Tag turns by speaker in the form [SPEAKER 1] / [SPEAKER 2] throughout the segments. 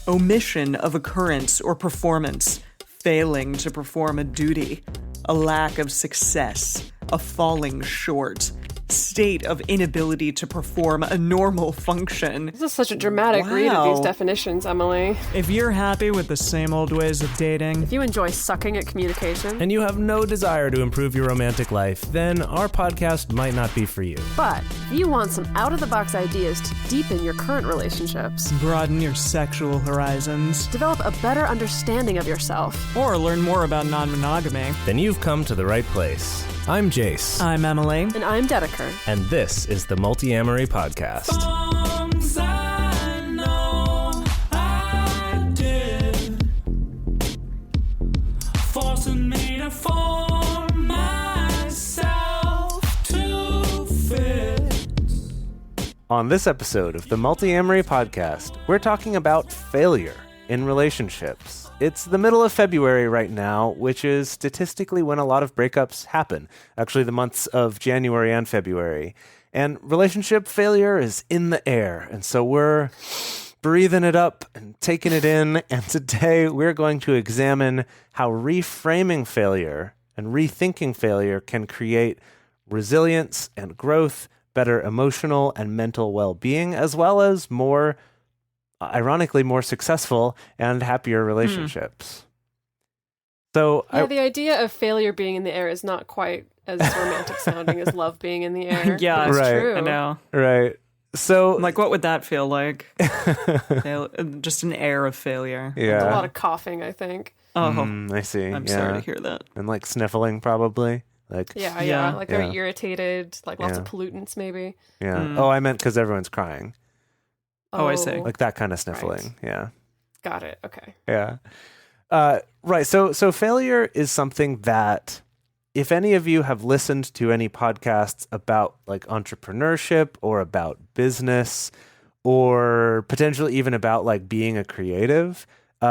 [SPEAKER 1] omission of occurrence or performance, failing to perform a duty, a lack of success, a falling short, state of inability to perform a normal function.
[SPEAKER 2] This is such a dramatic read of these definitions, Emily.
[SPEAKER 3] If you're happy with the same old ways of dating,
[SPEAKER 2] If you enjoy sucking at communication,
[SPEAKER 4] and you have no desire to improve your romantic life, then our podcast might not be for you.
[SPEAKER 2] but if you want some out-of-the-box ideas to deepen your current relationships,
[SPEAKER 3] broaden your sexual horizons,
[SPEAKER 2] develop a better understanding of yourself,
[SPEAKER 3] or learn more about non-monogamy,
[SPEAKER 4] Then you've come to the right place. I'm Jase,
[SPEAKER 3] I'm Emily.
[SPEAKER 2] and I'm Dedeker.
[SPEAKER 4] and this is the Multiamory podcast.
[SPEAKER 5] Songs I know I did, forcing me to form myself to fit.
[SPEAKER 4] On this episode of the Multiamory podcast, we're talking about failure in relationships. It's the middle of February right now, which is statistically when a lot of breakups happen. Actually, the months of January and February. And relationship failure is in the air. And so we're breathing it up and taking it in. And today we're going to examine how reframing failure and rethinking failure can create resilience and growth, better emotional and mental well-being, as well as more, ironically, more successful and happier relationships. So
[SPEAKER 2] Yeah, the idea of failure being in the air is not quite as romantic sounding as love being in the air.
[SPEAKER 1] Yeah,
[SPEAKER 2] It's
[SPEAKER 4] Right.
[SPEAKER 2] true.
[SPEAKER 1] I know.
[SPEAKER 4] right. So
[SPEAKER 1] Like, what would that feel like? Just an air of failure.
[SPEAKER 4] yeah.
[SPEAKER 2] A lot of coughing, I think.
[SPEAKER 1] Oh,
[SPEAKER 4] I see.
[SPEAKER 1] I'm
[SPEAKER 4] yeah.
[SPEAKER 1] sorry to hear that.
[SPEAKER 4] And like sniffling, probably. Like
[SPEAKER 2] Yeah,
[SPEAKER 1] Yeah.
[SPEAKER 2] Like very
[SPEAKER 4] Yeah.
[SPEAKER 2] irritated, like lots of
[SPEAKER 4] Yeah.
[SPEAKER 2] pollutants maybe.
[SPEAKER 4] yeah.
[SPEAKER 1] Mm.
[SPEAKER 4] Oh, I meant because everyone's crying,
[SPEAKER 1] Oh, I see.
[SPEAKER 4] like that kind of sniffling. Yeah.
[SPEAKER 2] Got it. Okay.
[SPEAKER 4] Yeah. Right. So failure is something that, if any of you have listened to any podcasts about like entrepreneurship or about business or potentially even about like being a creative,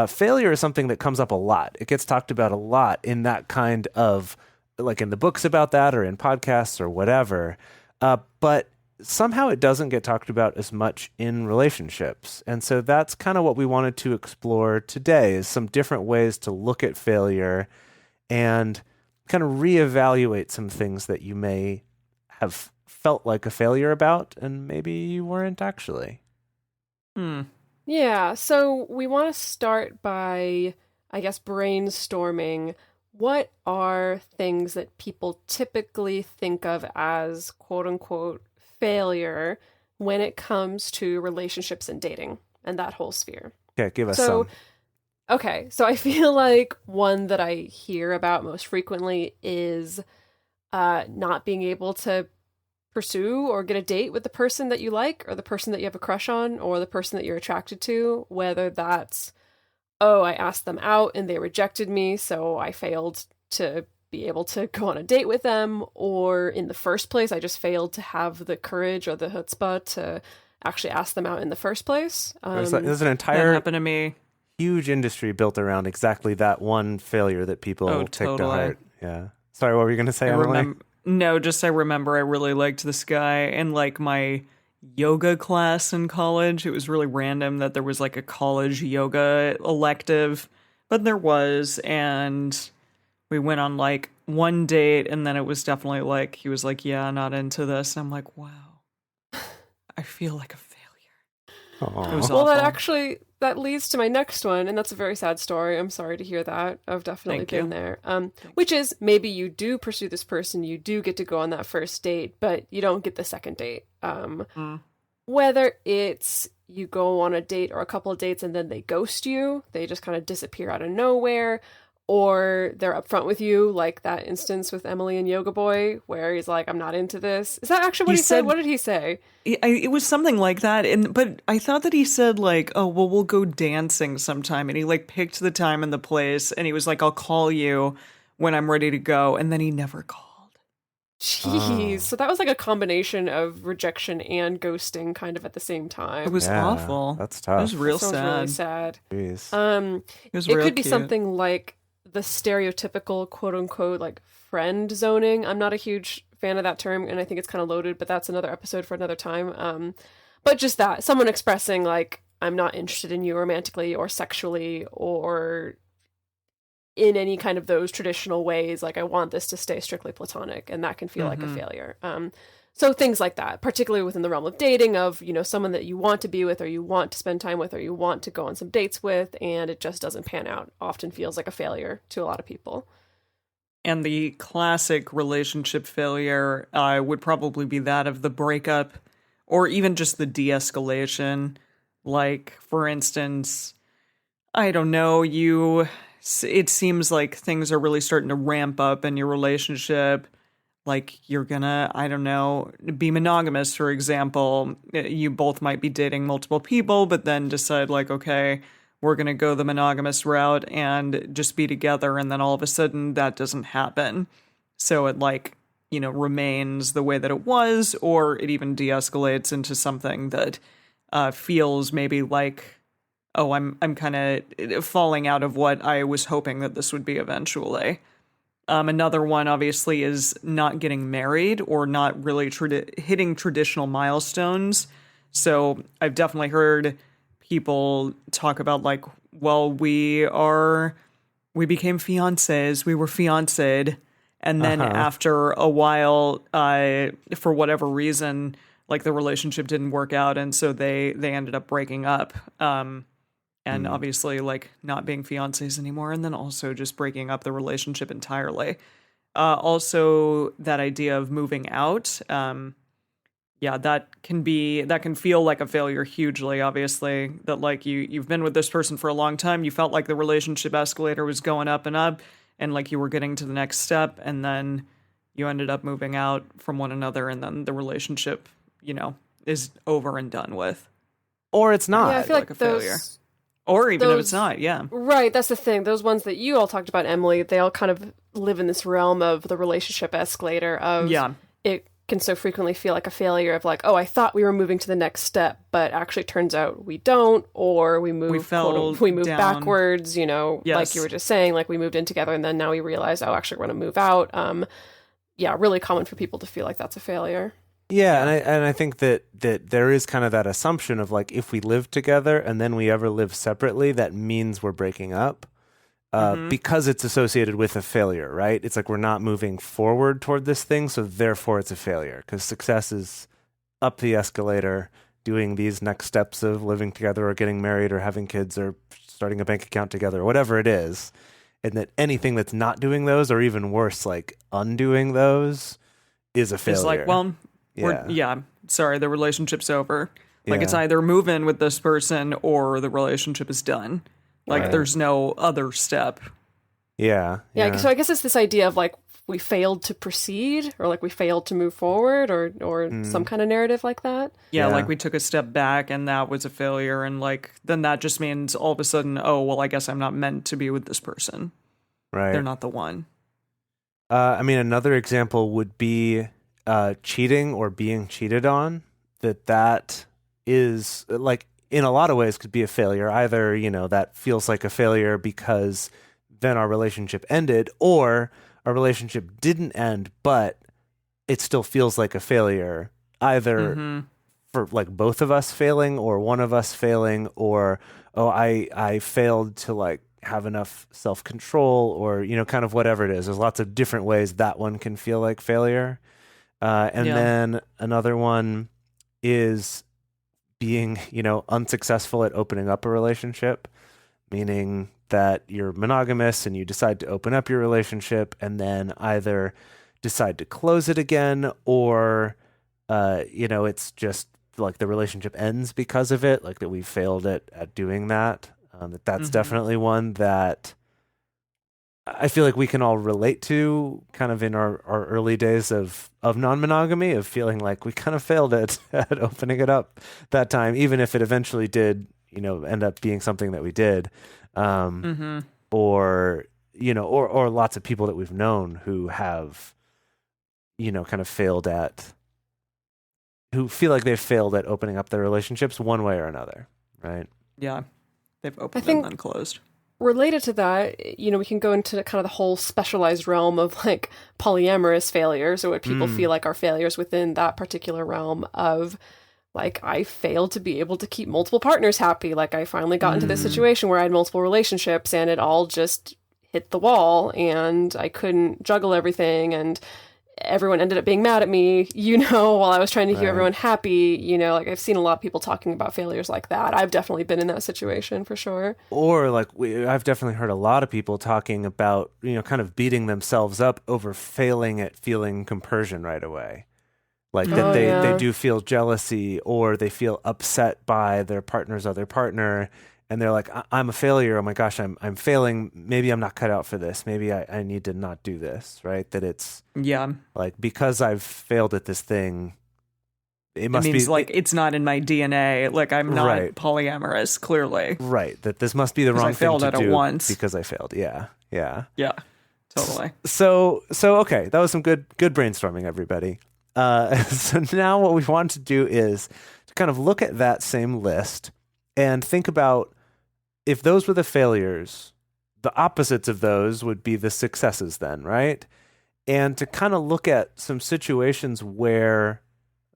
[SPEAKER 4] failure is something that comes up a lot. It gets talked about a lot in that kind of, like in the books about that or in podcasts or whatever. But somehow it doesn't get talked about as much in relationships. And so that's kind of what we wanted to explore today, is some different ways to look at failure and kind of reevaluate some things that you may have felt like a failure about and maybe you weren't actually.
[SPEAKER 2] Yeah, so we want to start by, I guess, brainstorming what are things that people typically think of as quote unquote failure when it comes to relationships and dating and that whole sphere.
[SPEAKER 4] Okay, give us
[SPEAKER 2] So,
[SPEAKER 4] some.
[SPEAKER 2] okay, so I feel like one that I hear about most frequently is not being able to pursue or get a date with the person that you like or the person that you have a crush on or the person that you're attracted to, whether that's, oh, I asked them out and they rejected me, so I failed to be able to go on a date with them, or in the first place, I just failed to have the courage or the chutzpah to actually ask them out in the first place.
[SPEAKER 4] There's an
[SPEAKER 1] That
[SPEAKER 4] entire
[SPEAKER 1] happened to me.
[SPEAKER 4] huge industry built around exactly that one failure that people
[SPEAKER 1] Oh,
[SPEAKER 4] take to
[SPEAKER 1] totally.
[SPEAKER 4] heart. Yeah. Sorry, what were you going to say,
[SPEAKER 1] I
[SPEAKER 4] Emily?
[SPEAKER 1] remember. No, just I remember I really liked this guy in like my yoga class in college. It was really random that there was like a college yoga elective, but there was, and we went on like one date, and then it was definitely like he was like, "Yeah, not into this," and I'm like, "Wow, I feel like a failure."
[SPEAKER 4] Aw.
[SPEAKER 1] It was
[SPEAKER 2] Well,
[SPEAKER 1] awful.
[SPEAKER 2] that leads to my next one, and that's a very sad story. I'm sorry to hear that. I've definitely
[SPEAKER 1] Thank
[SPEAKER 2] been
[SPEAKER 1] you.
[SPEAKER 2] there. Which is maybe you do pursue this person, you do get to go on that first date, but you don't get the second date. Whether it's you go on a date or a couple of dates and then they ghost you, they just kind of disappear out of nowhere, or they're upfront with you, like that instance with Emily and Yoga Boy, where he's like, "I'm not into this." Is that actually what
[SPEAKER 1] He
[SPEAKER 2] he said?
[SPEAKER 1] said-
[SPEAKER 2] What did he say?
[SPEAKER 1] It was something like that, but I thought that he said like, "Oh, well, we'll go dancing sometime," and he like picked the time and the place, and he was like, "I'll call you when I'm ready to go," and then he never called.
[SPEAKER 2] Jeez. So that was like a combination of rejection and ghosting kind of at the same time.
[SPEAKER 1] It was
[SPEAKER 4] Yeah,
[SPEAKER 1] awful.
[SPEAKER 4] that's
[SPEAKER 1] It
[SPEAKER 4] tough.
[SPEAKER 1] was real
[SPEAKER 2] Sounds
[SPEAKER 1] sad.
[SPEAKER 2] really sad.
[SPEAKER 4] Jeez.
[SPEAKER 1] It was
[SPEAKER 2] It
[SPEAKER 1] real
[SPEAKER 2] could be
[SPEAKER 1] cute.
[SPEAKER 2] something like the stereotypical quote unquote like friend zoning. I'm not a huge fan of that term and I think it's kind of loaded, but that's another episode for another time. But just that, someone expressing like, I'm not interested in you romantically or sexually or in any kind of those traditional ways. Like, I want this to stay strictly platonic, and that can feel like a failure. So things like that, particularly within the realm of dating, of, you know, someone that you want to be with or you want to spend time with or you want to go on some dates with, and it just doesn't pan out, often feels like a failure to a lot of people.
[SPEAKER 1] And the classic relationship failure would probably be that of the breakup or even just the de-escalation. Like, for instance, I don't know, it seems like things are really starting to ramp up in your relationship. Like, you're gonna, I don't know, be monogamous, for example. You both might be dating multiple people, but then decide, like, okay, we're gonna go the monogamous route and just be together, and then all of a sudden that doesn't happen. So it, like, you know, remains the way that it was, or it even de-escalates into something that feels maybe like, oh, I'm kind of falling out of what I was hoping that this would be eventually. Another one, obviously, is not getting married or not really hitting traditional milestones. So I've definitely heard people talk about, like, well, we became fiancés, we were fiancéed, and then after a while, for whatever reason, like, the relationship didn't work out, and so they ended up breaking up. And obviously, like, not being fiancés anymore, and then also just breaking up the relationship entirely. Also, that idea of moving out, that can feel like a failure hugely, obviously. That, like, you've been with this person for a long time, you felt like the relationship escalator was going up, and like you were getting to the next step, and then you ended up moving out from one another, and then the relationship, you know, is over and done with.
[SPEAKER 4] Or it's not.
[SPEAKER 2] Yeah, I feel like
[SPEAKER 1] a failure. Or even if it's not, yeah.
[SPEAKER 2] Right, that's the thing. Those ones that you all talked about, Emily, they all kind of live in this realm of the relationship escalator of it can so frequently feel like a failure of, like, oh, I thought we were moving to the next step, but actually turns out we don't, or we move backwards, you know, like you were just saying, like, we moved in together and then now we realize, oh, actually we're going to move out. Really common for people to feel like that's a failure.
[SPEAKER 4] Yeah, and I think that there is kind of that assumption of, like, if we live together and then we ever live separately, that means we're breaking up because it's associated with a failure, right? It's like we're not moving forward toward this thing, so therefore it's a failure, because success is up the escalator, doing these next steps of living together or getting married or having kids or starting a bank account together or whatever it is, and that anything that's not doing those, or even worse, like undoing those, is a failure.
[SPEAKER 1] It's like, well... sorry, the relationship's over. Like, it's either move in with this person or the relationship is done. Like, there's no other step.
[SPEAKER 2] Yeah, so I guess it's this idea of, like, we failed to proceed, or, like, we failed to move forward, or some kind of narrative like that.
[SPEAKER 1] Yeah, like, we took a step back and that was a failure, and, like, then that just means all of a sudden, oh, well, I guess I'm not meant to be with this person.
[SPEAKER 4] Right.
[SPEAKER 1] They're not the one.
[SPEAKER 4] I mean, another example would be... cheating or being cheated on, that is, like, in a lot of ways could be a failure. Either, you know, that feels like a failure because then our relationship ended, or our relationship didn't end, but it still feels like a failure. Either for, like, both of us failing or one of us failing, or, oh, I failed to, like, have enough self-control, or, you know, kind of whatever it is. There's lots of different ways that one can feel like failure. Then another one is being, you know, unsuccessful at opening up a relationship, meaning that you're monogamous and you decide to open up your relationship and then either decide to close it again, or, you know, it's just like the relationship ends because of it, like that we failed at doing that. That's definitely one that I feel like we can all relate to, kind of in our early days of non-monogamy, of feeling like we kind of failed at opening it up that time, even if it eventually did, you know, end up being something that we did. Or, you know, or lots of people that we've known who have, you know, kind of who feel like they've failed at opening up their relationships one way or another, right?
[SPEAKER 1] Yeah. They've opened and then closed.
[SPEAKER 2] Related to that, you know, we can go into kind of the whole specialized realm of, like, polyamorous failures, or what people feel like are failures within that particular realm of like I failed to be able to keep multiple partners happy. Like I finally got into this situation where I had multiple relationships and it all just hit the wall and I couldn't juggle everything and everyone ended up being mad at me, while I was trying to keep everyone happy. Like I've seen a lot of people talking about failures like that. I've definitely been in that situation for sure.
[SPEAKER 4] Or like I've definitely heard a lot of people talking about, kind of beating themselves up over failing at feeling compersion right away. Like that they do feel jealousy or they feel upset by their partner's other partner. And they're like, I'm a failure. Oh my gosh, I'm failing. Maybe I'm not cut out for this. Maybe I need to not do this, right? That it's like because I've failed at this thing, it means
[SPEAKER 1] like it's not in my DNA. Like I'm not polyamorous, clearly.
[SPEAKER 4] Right. That this must be the wrong thing to do
[SPEAKER 1] once.
[SPEAKER 4] because I failed. Yeah.
[SPEAKER 1] Yeah. Totally.
[SPEAKER 4] So okay, that was some good brainstorming, everybody. So now what we want to do is to kind of look at that same list and think about if those were the failures, the opposites of those would be the successes then, right? And to kind of look at some situations where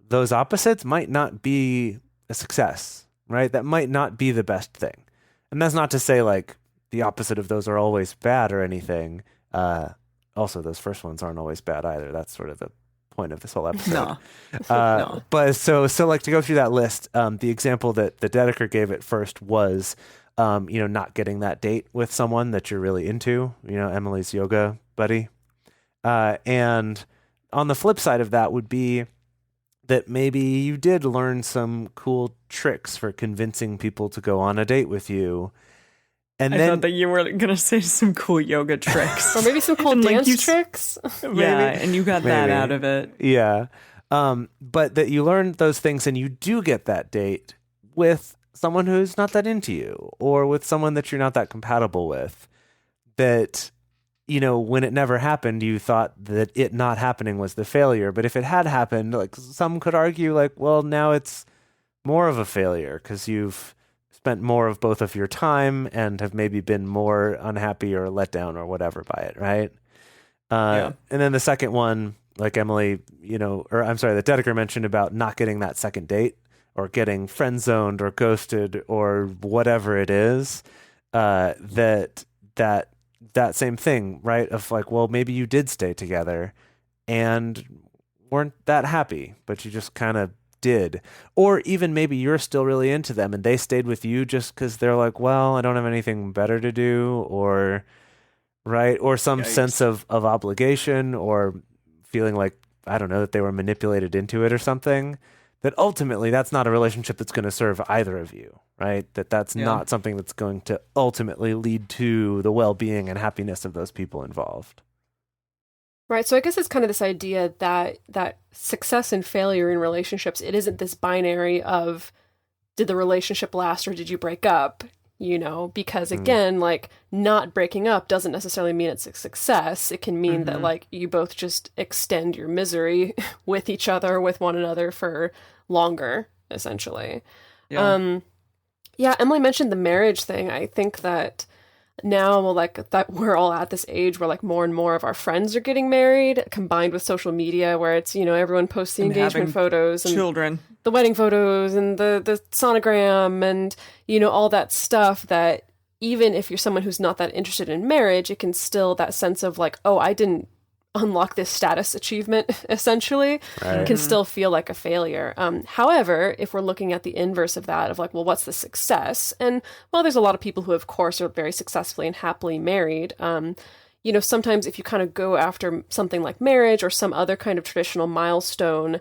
[SPEAKER 4] those opposites might not be a success, right? That might not be the best thing. And that's not to say like the opposite of those are always bad or anything. Also, those first ones aren't always bad either. That's sort of the point of this whole episode.
[SPEAKER 1] No.
[SPEAKER 4] But so like to go through that list, the example that the Dedeker gave at first was, not getting that date with someone that you're really into, Emily's yoga buddy. And on the flip side of that would be that maybe you did learn some cool tricks for convincing people to go on a date with you. And
[SPEAKER 1] I
[SPEAKER 4] then
[SPEAKER 1] thought that you were going to say some cool yoga tricks.
[SPEAKER 2] Or maybe some cool dance tricks.
[SPEAKER 1] Yeah, and you got that out of it.
[SPEAKER 4] Yeah. But that you learned those things and you do get that date with someone who's not that into you or with someone that you're not that compatible with. That, when it never happened, you thought that it not happening was the failure. But if it had happened, like some could argue like, well, now it's more of a failure because you've spent more of both of your time and have maybe been more unhappy or let down or whatever by it, right? And then the second one, like Emily, that Dedeker mentioned about not getting that second date or getting friend zoned or ghosted or whatever it is, that same thing, right? Of like, well, maybe you did stay together and weren't that happy, but you just kind of did. Or even maybe you're still really into them and they stayed with you just because they're like, well, I don't have anything better to do, or right, or some sense of obligation or feeling like, I don't know, that they were manipulated into it or something. That ultimately that's not a relationship that's going to serve either of you, right? That's not something that's going to ultimately lead to the well-being and happiness of those people involved.
[SPEAKER 2] Right. So I guess it's kind of this idea that success and failure in relationships, it isn't this binary of did the relationship last or did you break up, because again, like not breaking up doesn't necessarily mean it's a success. It can mean that like you both just extend your misery with each other, with one another for longer, essentially.
[SPEAKER 1] Yeah.
[SPEAKER 2] Emily mentioned the marriage thing. I think that now, like that we're all at this age where like more and more of our friends are getting married, combined with social media where it's, everyone posts the engagement photos and
[SPEAKER 1] children,
[SPEAKER 2] the wedding photos and the sonogram and, all that stuff, that even if you're someone who's not that interested in marriage, it can still, that sense of like, oh, I didn't unlock this status achievement, essentially, can still feel like a failure. However, if we're looking at the inverse of that, of like, well, what's the success? And while there's a lot of people who, of course, are very successfully and happily married, sometimes if you kind of go after something like marriage or some other kind of traditional milestone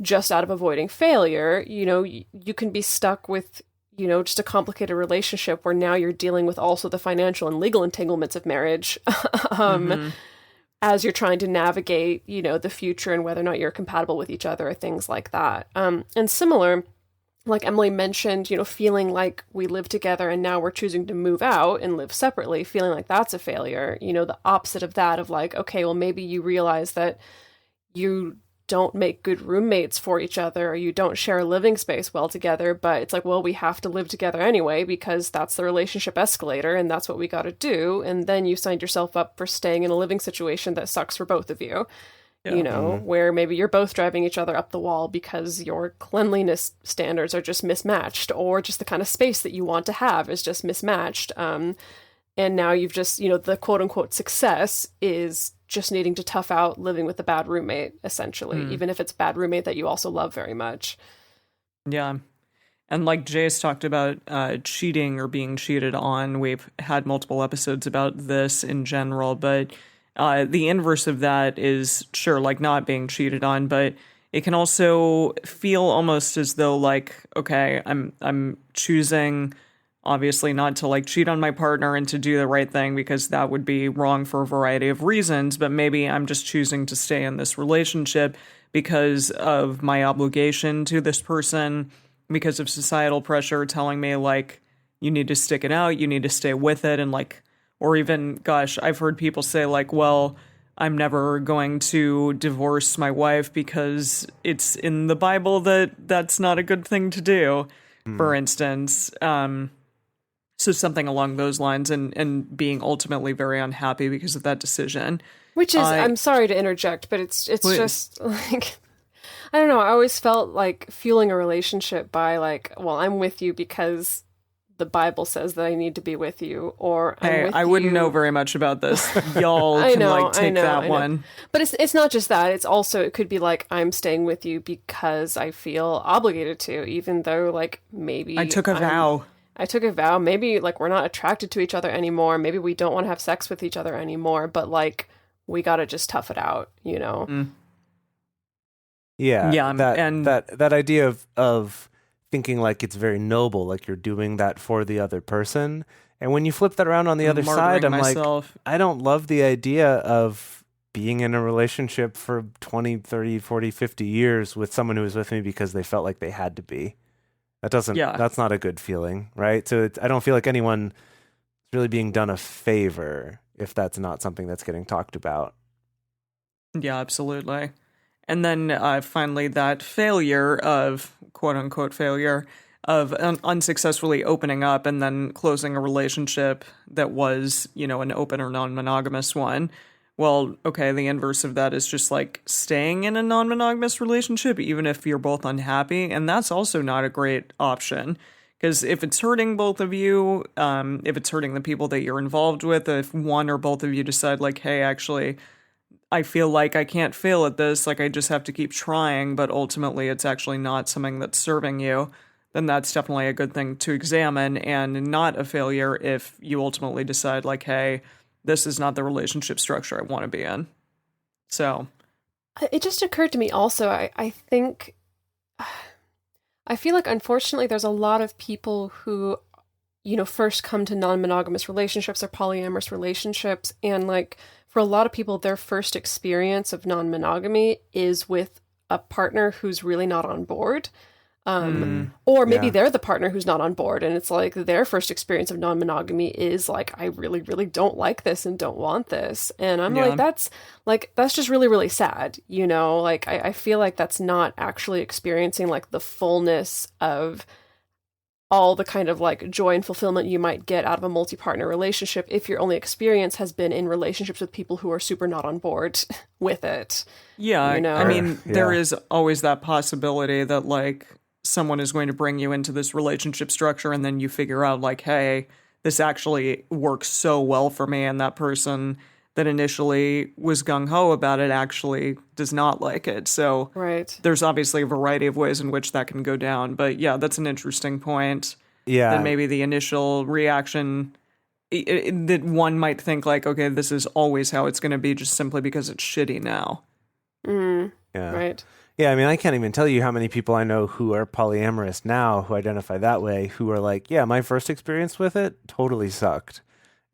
[SPEAKER 2] just out of avoiding failure, you can be stuck with just a complicated relationship where now you're dealing with also the financial and legal entanglements of marriage. As you're trying to navigate, the future and whether or not you're compatible with each other or things like that. And similar, like Emily mentioned, feeling like we live together and now we're choosing to move out and live separately, feeling like that's a failure. The opposite of that of like, okay, well, maybe you realize that you don't make good roommates for each other or you don't share a living space well together, but it's like, well, we have to live together anyway because that's the relationship escalator and that's what we got to do. And then you signed yourself up for staying in a living situation that sucks for both of you.
[SPEAKER 1] Yeah.
[SPEAKER 2] you know, where maybe you're both driving each other up the wall because your cleanliness standards are just mismatched, or just the kind of space that you want to have is just mismatched. And now you've just, you know, the quote unquote success is just needing to tough out living with a bad roommate, essentially, even if it's a bad roommate that you also love very much.
[SPEAKER 1] Yeah. And like Jase talked about cheating or being cheated on, we've had multiple episodes about this in general, but the inverse of that is, sure, like not being cheated on, but it can also feel almost as though like, okay, I'm choosing obviously not to like cheat on my partner and to do the right thing, because that would be wrong for a variety of reasons, but maybe I'm just choosing to stay in this relationship because of my obligation to this person, because of societal pressure telling me like, you need to stick it out, you need to stay with it, and like, or even, gosh, I've heard people say like, well, I'm never going to divorce my wife because it's in the Bible that that's not a good thing to do, for instance. So something along those lines, and being ultimately very unhappy because of that decision.
[SPEAKER 2] Which is, I'm sorry to interject, but it's
[SPEAKER 1] Please.
[SPEAKER 2] just like, I don't know. I always felt like fueling a relationship by like, well, I'm with you because the Bible says that I need to be with you, or I'm
[SPEAKER 1] Hey,
[SPEAKER 2] with
[SPEAKER 1] I wouldn't
[SPEAKER 2] you.
[SPEAKER 1] know very much about this. Y'all
[SPEAKER 2] I
[SPEAKER 1] can
[SPEAKER 2] know,
[SPEAKER 1] like take
[SPEAKER 2] I know,
[SPEAKER 1] that
[SPEAKER 2] I know.
[SPEAKER 1] one.
[SPEAKER 2] But it's not just that. It's also, it could be like, I'm staying with you because I feel obligated to, even though like maybe
[SPEAKER 1] I took a vow.
[SPEAKER 2] I took a vow. Maybe like we're not attracted to each other anymore. Maybe we don't want to have sex with each other anymore, but like we got to just tough it out, you know?
[SPEAKER 4] Yeah,
[SPEAKER 1] Yeah,
[SPEAKER 4] that idea of thinking like it's very noble, like you're doing that for the other person. And when you flip that around on the other side, I'm
[SPEAKER 1] myself.
[SPEAKER 4] like, I don't love the idea of being in a relationship for 20, 30, 40, 50 years with someone who was with me because they felt like they had to be. That's not a good feeling, right? So I don't feel like anyone is really being done a favor if that's not something that's getting talked about.
[SPEAKER 1] Yeah, absolutely. And then finally, that failure of, quote unquote, failure of unsuccessfully opening up and then closing a relationship that was, you know, an open or non-monogamous one. Well, okay, the inverse of that is just like staying in a non-monogamous relationship, even if you're both unhappy. And that's also not a great option. Because if it's hurting both of you, if it's hurting the people that you're involved with, if one or both of you decide like, hey, actually, I feel like I can't fail at this, like I just have to keep trying, but ultimately it's actually not something that's serving you, then that's definitely a good thing to examine, and not a failure if you ultimately decide like, hey, this is not the relationship structure I want to be in. So
[SPEAKER 2] It just occurred to me also, I think, I feel like unfortunately there's a lot of people who, you know, first come to non-monogamous relationships or polyamorous relationships, and like for a lot of people, their first experience of non-monogamy is with a partner who's really not on board. Or maybe they're the partner who's not on board, and it's like their first experience of non-monogamy is like, I really, really don't like this and don't want this. And I'm like, that's just really, really sad, you know? Like, I feel like that's not actually experiencing like the fullness of all the kind of like joy and fulfillment you might get out of a multi-partner relationship if your only experience has been in relationships with people who are super not on board with it.
[SPEAKER 1] yeah,
[SPEAKER 2] You know?
[SPEAKER 1] I mean, there
[SPEAKER 4] Yeah.
[SPEAKER 1] is always that possibility that like someone is going to bring you into this relationship structure and then you figure out like, hey, this actually works so well for me, and that person that initially was gung-ho about it actually does not like it. So
[SPEAKER 2] Right.
[SPEAKER 1] there's obviously a variety of ways in which that can go down. But yeah, that's an interesting point.
[SPEAKER 4] Yeah.
[SPEAKER 1] That maybe the initial reaction that one might think like, okay, this is always how it's going to be just simply because it's shitty now.
[SPEAKER 4] Yeah.
[SPEAKER 2] Right.
[SPEAKER 4] Yeah, I mean, I can't even tell you how many people I know who are polyamorous now, who identify that way, who are like, yeah, my first experience with it totally sucked.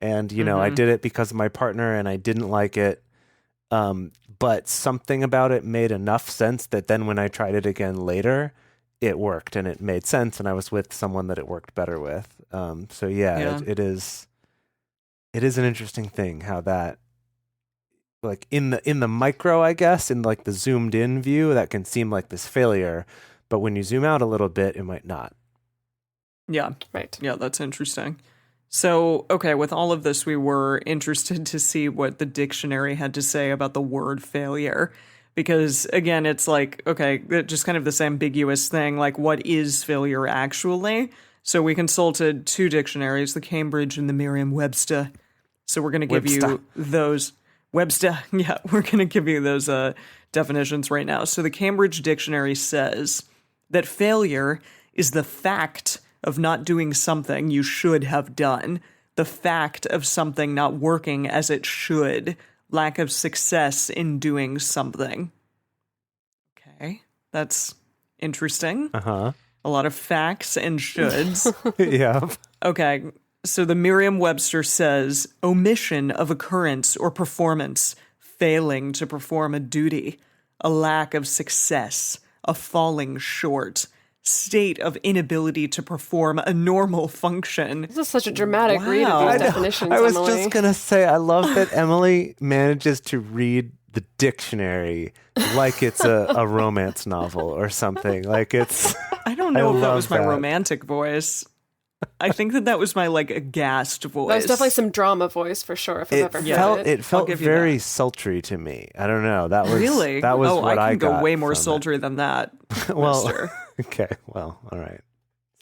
[SPEAKER 4] And, you know, I did it because of my partner and I didn't like it. But something about it made enough sense that then when I tried it again later, it worked and it made sense. And I was with someone that it worked better with. So yeah. It is an interesting thing how that, like in the micro, I guess, in like the zoomed in view, that can seem like this failure, but when you zoom out a little bit, it might not.
[SPEAKER 1] Yeah.
[SPEAKER 2] Right.
[SPEAKER 1] Yeah, that's interesting. So, okay, with all of this, we were interested to see what the dictionary had to say about the word failure. Because again, it's like, okay, just kind of this ambiguous thing, like what is failure actually? So we consulted 2 dictionaries, the Cambridge and the Merriam-Webster. So we're going to give you those Webster. Yeah, we're going to give you those definitions right now. So the Cambridge Dictionary says that failure is the fact of not doing something you should have done, the fact of something not working as it should, lack of success in doing something. Okay, that's interesting.
[SPEAKER 4] Uh-huh.
[SPEAKER 1] A lot of facts and shoulds.
[SPEAKER 4] Yeah.
[SPEAKER 1] Okay, so the Merriam-Webster says omission of occurrence or performance, failing to perform a duty, a lack of success, a falling short, state of inability to perform a normal function.
[SPEAKER 2] This is such a dramatic read
[SPEAKER 1] Wow.
[SPEAKER 2] of
[SPEAKER 1] I
[SPEAKER 2] these
[SPEAKER 1] know.
[SPEAKER 2] definitions,
[SPEAKER 4] I was
[SPEAKER 2] Emily.
[SPEAKER 4] just going to say, I love that Emily manages to read the dictionary like it's a romance novel or something. Like it's...
[SPEAKER 1] I don't know if that
[SPEAKER 4] love
[SPEAKER 1] was my
[SPEAKER 4] that.
[SPEAKER 1] romantic voice. I think that was my, like, aghast voice.
[SPEAKER 2] That was definitely some drama voice for sure, if I've ever heard
[SPEAKER 4] It felt
[SPEAKER 1] give you
[SPEAKER 4] very
[SPEAKER 1] that.
[SPEAKER 4] sultry to me. I don't know. That was
[SPEAKER 1] Really?
[SPEAKER 4] That was
[SPEAKER 1] oh,
[SPEAKER 4] what
[SPEAKER 1] I can go
[SPEAKER 4] got
[SPEAKER 1] way more
[SPEAKER 4] from it.
[SPEAKER 1] sultry than that.
[SPEAKER 4] Well,
[SPEAKER 1] mister.
[SPEAKER 4] okay. Well, all right.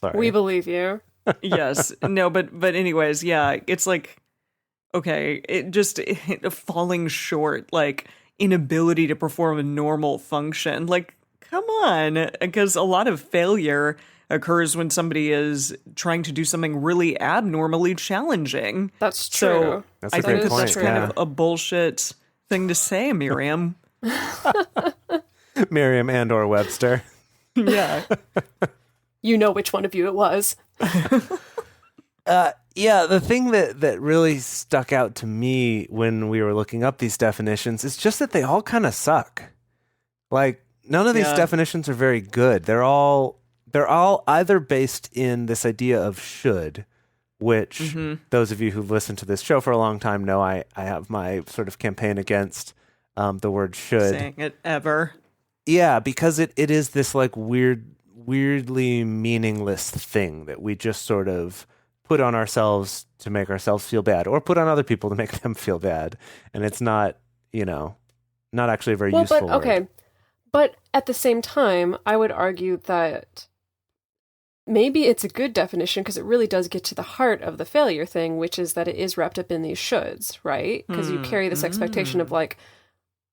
[SPEAKER 4] Sorry.
[SPEAKER 2] We believe you.
[SPEAKER 1] Yes. No, but anyways, yeah, it's like, okay, falling short, like inability to perform a normal function. Like, come on. Because a lot of failure occurs when somebody is trying to do something really abnormally challenging.
[SPEAKER 2] That's true.
[SPEAKER 1] So
[SPEAKER 4] That's a
[SPEAKER 1] I
[SPEAKER 4] great
[SPEAKER 1] think that
[SPEAKER 4] point,
[SPEAKER 1] that's kind
[SPEAKER 4] yeah.
[SPEAKER 1] of a bullshit thing to say, Miriam.
[SPEAKER 4] Merriam and or Webster.
[SPEAKER 1] Yeah.
[SPEAKER 2] You know which one of you it was.
[SPEAKER 4] Yeah, the thing that really stuck out to me when we were looking up these definitions is just that they all kind of suck. Like, none of these
[SPEAKER 1] Yeah.
[SPEAKER 4] definitions are very good. They're all either based in this idea of should, which those of you who've listened to this show for a long time know I have my sort of campaign against the word should.
[SPEAKER 1] Saying it ever.
[SPEAKER 4] Yeah, because it is this like weirdly meaningless thing that we just sort of put on ourselves to make ourselves feel bad, or put on other people to make them feel bad. And it's not, not actually a very useful word.
[SPEAKER 2] Okay. But at the same time, I would argue that maybe it's a good definition because it really does get to the heart of the failure thing, which is that it is wrapped up in these shoulds, right? Because you carry this expectation of like,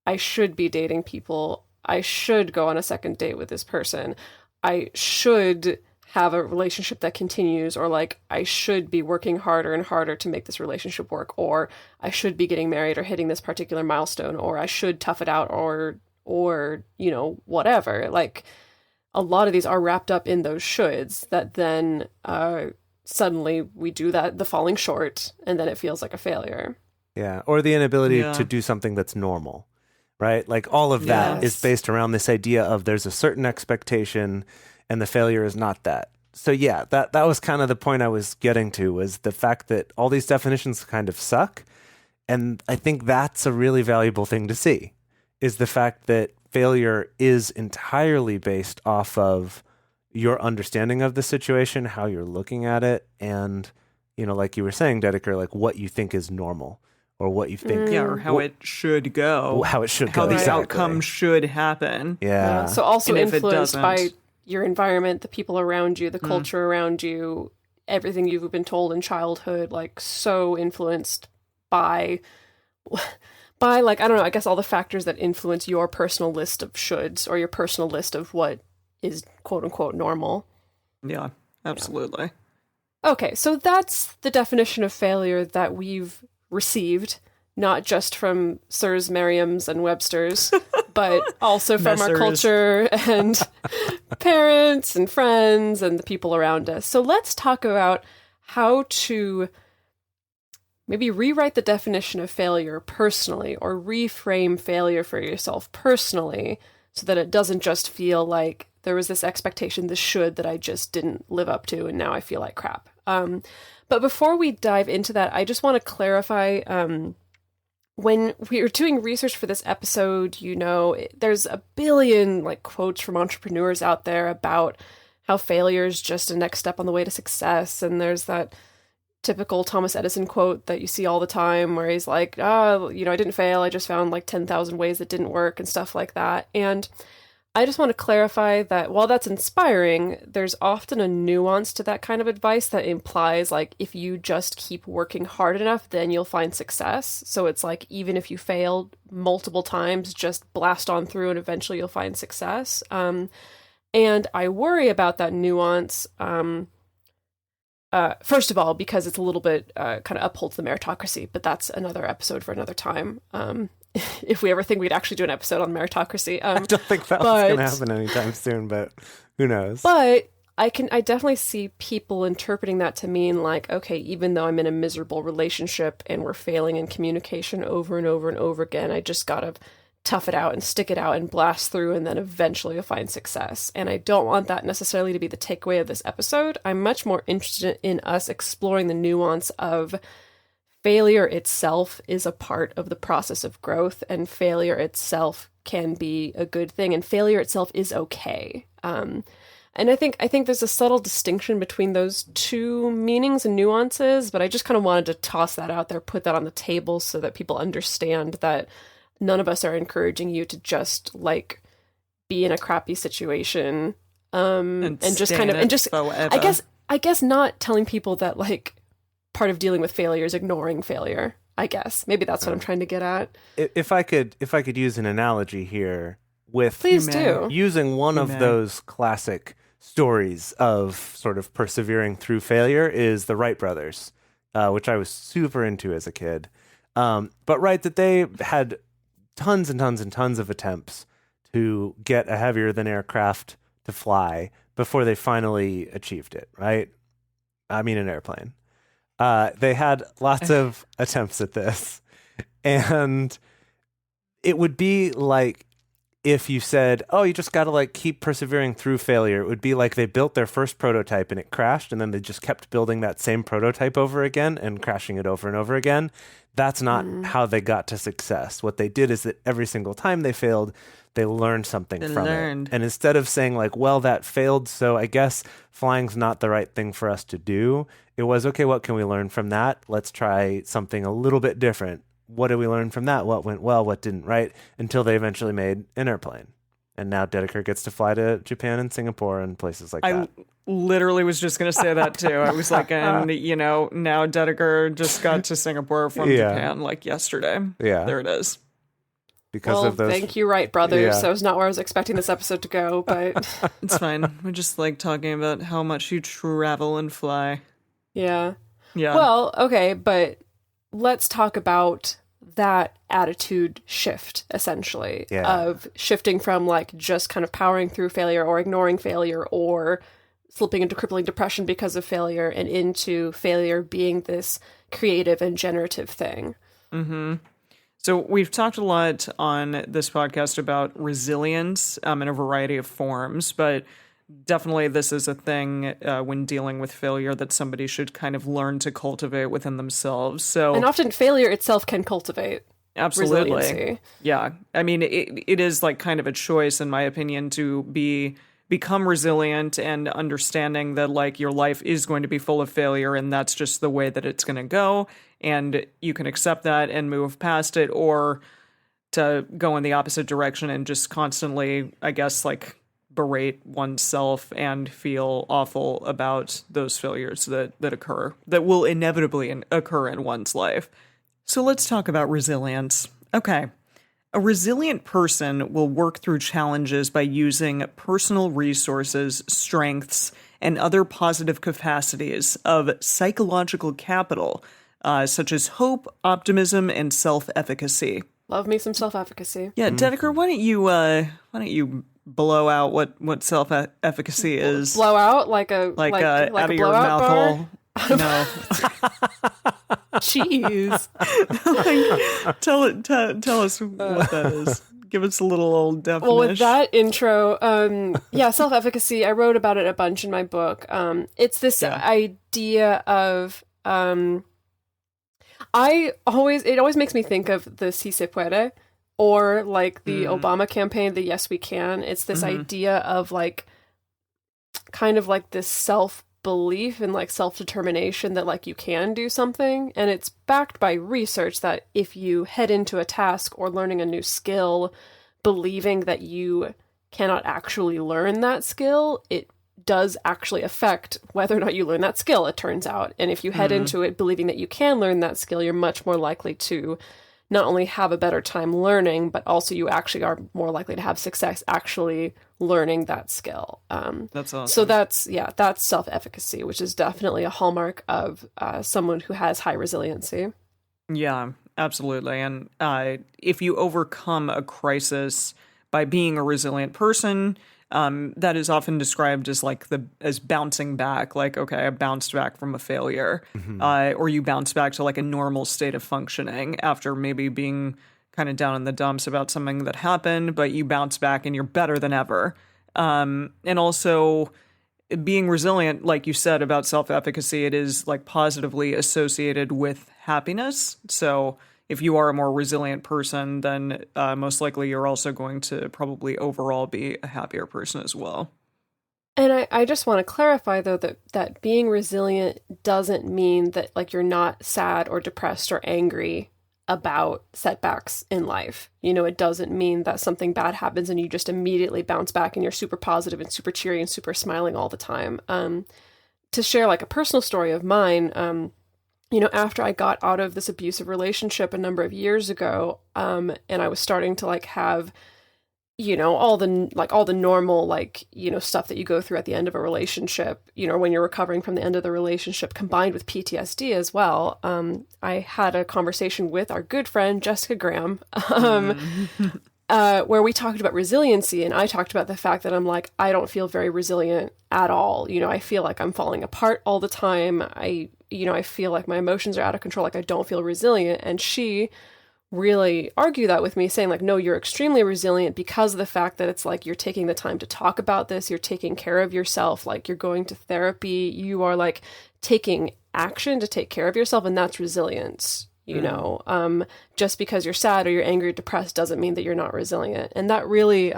[SPEAKER 2] I should be dating people. I should go on a second date with this person. I should have a relationship that continues, or like I should be working harder and harder to make this relationship work, or I should be getting married or hitting this particular milestone, or I should tough it out, or whatever. Like a lot of these are wrapped up in those shoulds that then suddenly we do the falling short, and then it feels like a failure.
[SPEAKER 4] Yeah, or the inability
[SPEAKER 1] Yeah.
[SPEAKER 4] to do something that's normal, right? Like all of that is
[SPEAKER 2] Yes.
[SPEAKER 4] based around this idea of there's a certain expectation and the failure is not that. So yeah, that was kind of the point I was getting to, was the fact that all these definitions kind of suck. And I think that's a really valuable thing to see, is the fact that failure is entirely based off of your understanding of the situation, how you're looking at it, and, like you were saying, Dedeker, like what you think is normal, or what you think,
[SPEAKER 1] Yeah, or how it should go.
[SPEAKER 4] how it should
[SPEAKER 1] How
[SPEAKER 4] go.
[SPEAKER 1] the
[SPEAKER 4] Exactly.
[SPEAKER 1] outcome should happen.
[SPEAKER 4] Yeah.
[SPEAKER 2] So also
[SPEAKER 1] And if it
[SPEAKER 2] influenced by
[SPEAKER 1] doesn't-
[SPEAKER 2] your environment, the people around you, the culture around you, everything you've been told in childhood, like so influenced by like, I don't know, I guess all the factors that influence your personal list of shoulds, or your personal list of what is quote unquote normal.
[SPEAKER 1] Yeah, absolutely.
[SPEAKER 2] Okay, so that's the definition of failure that we've received, not just from Sirs Merriams and Websters, but also from our
[SPEAKER 1] Messers.
[SPEAKER 2] culture and parents and friends and the people around us. So let's talk about how to maybe rewrite the definition of failure personally, or reframe failure for yourself personally, so that it doesn't just feel like there was this expectation, this should, that I just didn't live up to, and now I feel like crap. But before we dive into that, I just want to clarify, when we were doing research for this episode, there's a billion like quotes from entrepreneurs out there about how failure is just a next step on the way to success. And there's that typical Thomas Edison quote that you see all the time where he's like, I didn't fail. I just found like 10,000 ways that didn't work and stuff like that. And I just want to clarify that while that's inspiring, there's often a nuance to that kind of advice that implies like if you just keep working hard enough, then you'll find success. So it's like even if you failed multiple times, just blast on through and eventually you'll find success. And I worry about that nuance. First of all, because it's a little bit kind of upholds the meritocracy, but that's another episode for another time. If we ever think we'd actually do an episode on meritocracy.
[SPEAKER 4] I don't think that was going to happen anytime soon, but who knows?
[SPEAKER 2] But I definitely see people interpreting that to mean like, okay, even though I'm in a miserable relationship and we're failing in communication over and over and over again, I just got to tough it out and stick it out and blast through and then eventually you'll find success. And I don't want that necessarily to be the takeaway of this episode. I'm much more interested in us exploring the nuance of failure itself is a part of the process of growth, and failure itself can be a good thing, and failure itself is okay. And I think there's a subtle distinction between those two meanings and nuances, but I just kind of wanted to toss that out there, put that on the table so that people understand that none of us are encouraging you to just like be in a crappy situation and just kind of and just
[SPEAKER 1] forever.
[SPEAKER 2] I guess not telling people that like part of dealing with failure is ignoring failure. I guess maybe that's what I'm trying to get at.
[SPEAKER 4] If I could use an analogy here with
[SPEAKER 2] Please do.
[SPEAKER 4] using one of those classic stories of sort of persevering through failure is the Wright brothers, which I was super into as a kid. But that they had tons and tons and tons of attempts to get a heavier than aircraft to fly before they finally achieved it, right? I mean, an airplane. They had lots of attempts at this, and it would be like if you said, oh, you just got to like keep persevering through failure. It would be like they built their first prototype and it crashed, and then they just kept building that same prototype over again and crashing it over and over again. That's not how they got to success. What they did is that every single time they failed, they learned something from it. And instead of saying like, well, that failed, so I guess flying's not the right thing for us to do, it was, okay, what can we learn from that? Let's try something a little bit different. What did we learn from that? What went well? What didn't, right? Until they eventually made an airplane. And now Dedeker gets to fly to Japan and Singapore and places like that.
[SPEAKER 1] I literally was just going to say that too. I was like, and now Dedeker just got to Singapore from Japan like yesterday.
[SPEAKER 4] Yeah.
[SPEAKER 1] There it is.
[SPEAKER 4] Because of those.
[SPEAKER 2] Thank you, Wright brothers.
[SPEAKER 4] Yeah.
[SPEAKER 2] That was not where I was expecting this episode to go, but
[SPEAKER 1] It's fine. We're just like talking about how much you travel and fly.
[SPEAKER 2] yeah.
[SPEAKER 1] Yeah.
[SPEAKER 2] Well, okay, but let's talk about that attitude shift, essentially, of shifting from like just kind of powering through failure or ignoring failure or slipping into crippling depression because of failure and into failure being this creative and generative thing.
[SPEAKER 1] Mm-hmm. So we've talked a lot on this podcast about resilience in a variety of forms, but definitely this is a thing when dealing with failure that somebody should kind of learn to cultivate within themselves. So,
[SPEAKER 2] and often failure itself can cultivate
[SPEAKER 1] absolutely
[SPEAKER 2] resiliency.
[SPEAKER 1] Yeah. I mean, it is like kind of a choice, in my opinion, to become resilient and understanding that like your life is going to be full of failure and that's just the way that it's going to go. And you can accept that and move past it, or to go in the opposite direction and just constantly, I guess, like berate oneself and feel awful about those failures that occur, that will inevitably occur in one's life. So let's talk about resilience. Okay. A resilient person will work through challenges by using personal resources, strengths, and other positive capacities of psychological capital, such as hope, optimism, and self-efficacy.
[SPEAKER 2] Love me some self-efficacy.
[SPEAKER 1] Yeah, Dedeker, why don't you blow out what self-efficacy is?
[SPEAKER 2] Blow out like out
[SPEAKER 1] out of your mouth hole. No.
[SPEAKER 2] Jeez.
[SPEAKER 1] Tell us what that is. Give us a little old definition.
[SPEAKER 2] Well, with that intro, self-efficacy, I wrote about it a bunch in my book. It's this idea of it always makes me think of the Si Se Puede, or like the Obama campaign, the Yes We Can. It's this idea of like kind of like this self belief in like self-determination that like you can do something, and it's backed by research that if you head into a task or learning a new skill believing that you cannot actually learn that skill, it does actually affect whether or not you learn that skill, it turns out. And if you head into it believing that you can learn that skill, you're much more likely to not only have a better time learning, but also you actually are more likely to have success actually learning that skill.
[SPEAKER 1] That's awesome.
[SPEAKER 2] So that's self-efficacy, which is definitely a hallmark of someone who has high resiliency.
[SPEAKER 1] Yeah, absolutely. And if you overcome a crisis by being a resilient person, that is often described as like as bouncing back. Like, okay, I bounced back from a failure, or you bounce back to like a normal state of functioning after maybe being kind of down in the dumps about something that happened, but you bounce back and you're better than ever. And also being resilient, like you said about self-efficacy, it is like positively associated with happiness. So if you are a more resilient person, then most likely you're also going to probably overall be a happier person as well.
[SPEAKER 2] And I just want to clarify, though, that being resilient doesn't mean that like you're not sad or depressed or angry about setbacks in life. You know, it doesn't mean that something bad happens and you just immediately bounce back and you're super positive and super cheery and super smiling all the time. To share like a personal story of mine, you know, after I got out of this abusive relationship a number of years ago, and I was starting to like have, you know, all the normal, like, you know, stuff that you go through at the end of a relationship, you know, when you're recovering from the end of the relationship combined with PTSD as well. I had a conversation with our good friend, Jessica Graham, where we talked about resiliency, and I talked about the fact that I'm like, I don't feel very resilient at all. You know, I feel like I'm falling apart all the time. I feel like my emotions are out of control. Like I don't feel resilient. And she really argued that with me, saying like, no, you're extremely resilient because of the fact that it's like you're taking the time to talk about this, you're taking care of yourself, like you're going to therapy, you are like taking action to take care of yourself, and that's resilience. You know, just because you're sad or you're angry or depressed doesn't mean that you're not resilient. And that really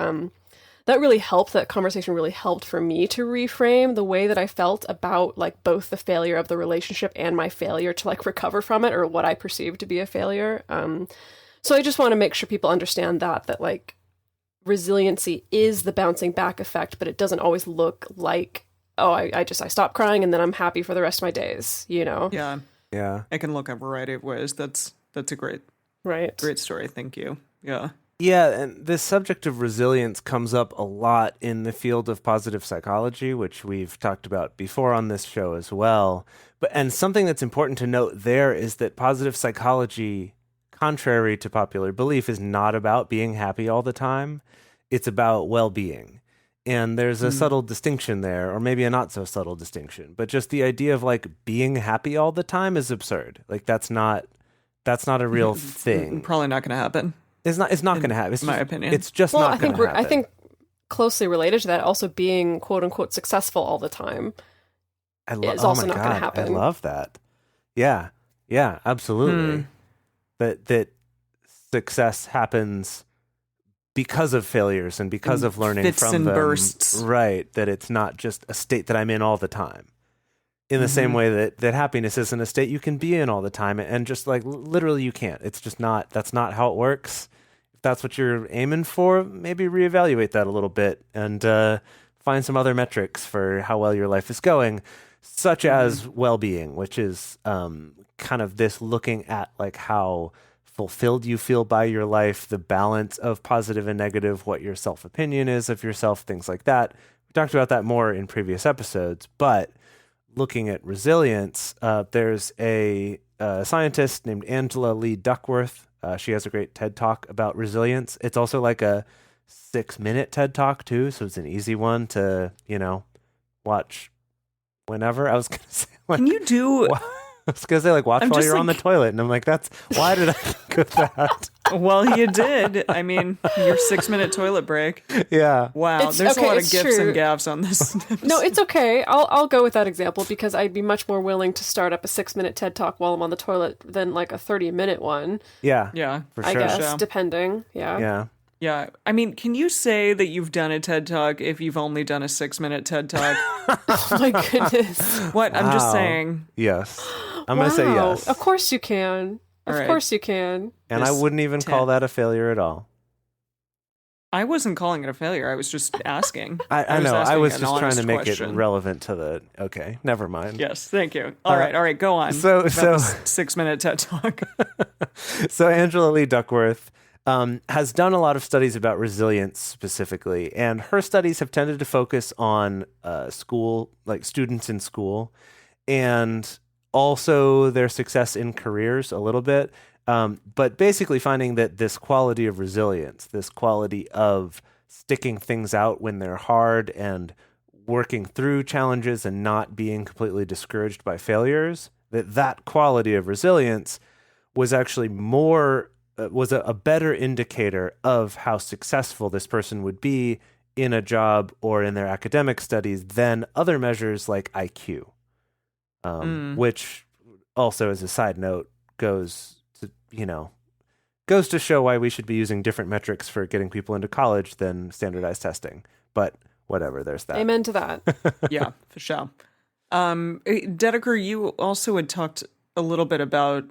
[SPEAKER 2] helped. That conversation really helped for me to reframe the way that I felt about like both the failure of the relationship and my failure to like recover from it, or what I perceived to be a failure. So I just want to make sure people understand that like resiliency is the bouncing back effect, but it doesn't always look like, oh, I stopped crying and then I'm happy for the rest of my days, you know?
[SPEAKER 1] Yeah.
[SPEAKER 4] Yeah.
[SPEAKER 1] It can look a variety of ways. That's a great story. Thank you. Yeah.
[SPEAKER 4] Yeah, and this subject of resilience comes up a lot in the field of positive psychology, which we've talked about before on this show as well. And something that's important to note there is that positive psychology, contrary to popular belief, is not about being happy all the time. It's about well-being. And there's a subtle distinction there, or maybe a not so subtle distinction. But just the idea of like being happy all the time is absurd. Like that's not a real thing.
[SPEAKER 1] Probably not going to happen.
[SPEAKER 4] It's not going to happen. It's
[SPEAKER 1] my
[SPEAKER 4] just,
[SPEAKER 1] opinion.
[SPEAKER 4] It's just not going to happen.
[SPEAKER 2] I think closely related to that, also being quote unquote successful all the time is also not going to happen.
[SPEAKER 4] I love that. Yeah, absolutely. That success happens because of failures and because of learning
[SPEAKER 1] fits
[SPEAKER 4] from
[SPEAKER 1] and
[SPEAKER 4] them.
[SPEAKER 1] Bursts.
[SPEAKER 4] Right, that it's not just a state that I'm in all the time. In the same way that happiness isn't a state you can be in all the time, and just like literally you can't. It's just not, that's not how it works. If that's what you're aiming for, maybe reevaluate that a little bit and find some other metrics for how well your life is going, such as well-being, which is kind of this looking at like how fulfilled you feel by your life, the balance of positive and negative, what your self-opinion is of yourself, things like that. We talked about that more in previous episodes, but looking at resilience, there's a scientist named Angela Lee Duckworth. She has a great TED Talk about resilience. It's also like a 6-minute TED Talk too, so it's an easy one to, watch whenever. I was going to say, like,
[SPEAKER 1] Can you do...
[SPEAKER 4] I was going to say, like, watch while you're on the toilet. And I'm like, why did I think of that?
[SPEAKER 1] Well, you did. I mean, your 6-minute toilet break.
[SPEAKER 4] Yeah.
[SPEAKER 1] Wow. There's a lot of gifs and gaffs on this.
[SPEAKER 2] No, it's okay. I'll go with that example because I'd be much more willing to start up a 6-minute TED Talk while I'm on the toilet than like a 30-minute one.
[SPEAKER 4] Yeah.
[SPEAKER 1] Yeah.
[SPEAKER 4] For
[SPEAKER 2] I
[SPEAKER 4] sure.
[SPEAKER 2] guess, depending. Yeah.
[SPEAKER 4] Yeah.
[SPEAKER 1] Yeah. I mean, can you say that you've done a TED Talk if you've only done a 6-minute TED Talk?
[SPEAKER 2] Oh my goodness.
[SPEAKER 1] What? I'm just
[SPEAKER 4] Wow.
[SPEAKER 1] saying.
[SPEAKER 4] Yes. I'm going to say
[SPEAKER 2] Wow.
[SPEAKER 4] yes.
[SPEAKER 2] Of course you can.
[SPEAKER 1] All
[SPEAKER 2] Of
[SPEAKER 1] right.
[SPEAKER 2] course you can.
[SPEAKER 4] And I
[SPEAKER 1] This
[SPEAKER 4] wouldn't even
[SPEAKER 1] TED.
[SPEAKER 4] call that a failure at all.
[SPEAKER 1] I wasn't calling it a failure. I was just asking.
[SPEAKER 4] I know. I
[SPEAKER 1] asking
[SPEAKER 4] was
[SPEAKER 1] an
[SPEAKER 4] just trying
[SPEAKER 1] honest
[SPEAKER 4] to make
[SPEAKER 1] question.
[SPEAKER 4] it relevant to the. Okay, never mind.
[SPEAKER 1] Yes, thank you. All right, go on.
[SPEAKER 4] so-
[SPEAKER 1] About
[SPEAKER 4] so-
[SPEAKER 1] this 6-minute TED Talk.
[SPEAKER 4] So Angela Lee Duckworth has done a lot of studies about resilience specifically, and her studies have tended to focus on school, like students in school, and also their success in careers a little bit. But basically finding that this quality of resilience, this quality of sticking things out when they're hard and working through challenges and not being completely discouraged by failures, that quality of resilience was actually more was a better indicator of how successful this person would be in a job or in their academic studies than other measures like IQ, which also, as a side note, goes to show why we should be using different metrics for getting people into college than standardized testing. But whatever, there's that.
[SPEAKER 2] Amen to that.
[SPEAKER 1] Yeah, for sure. Dedeker, you also had talked a little bit about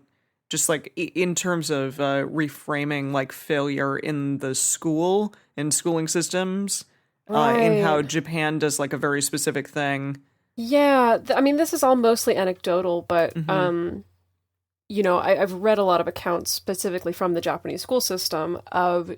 [SPEAKER 1] just like in terms of reframing like failure in the school and schooling systems, and how
[SPEAKER 2] Right.
[SPEAKER 1] Japan does like a very specific thing.
[SPEAKER 2] Yeah, I mean, this is all mostly anecdotal, but I've read a lot of accounts specifically from the Japanese school system of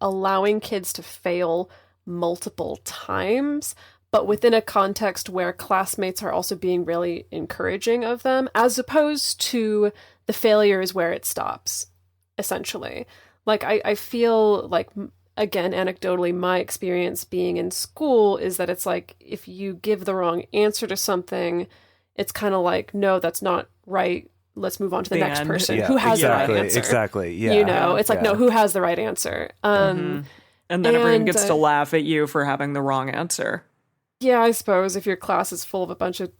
[SPEAKER 2] allowing kids to fail multiple times, but within a context where classmates are also being really encouraging of them, as opposed to the failures where it stops, essentially. Like, I feel like, again, anecdotally, my experience being in school is that it's like, if you give the wrong answer to something, it's kind of like, no, that's not right. Let's move on to the
[SPEAKER 1] The
[SPEAKER 2] next
[SPEAKER 1] end.
[SPEAKER 2] person
[SPEAKER 4] Yeah,
[SPEAKER 2] who has
[SPEAKER 4] exactly,
[SPEAKER 2] the right answer.
[SPEAKER 4] Exactly. Yeah.
[SPEAKER 2] It's like, no, who has the right answer?
[SPEAKER 1] And then everyone
[SPEAKER 2] and,
[SPEAKER 1] gets to laugh at you for having the wrong answer.
[SPEAKER 2] Yeah, I suppose if your class is full of a bunch of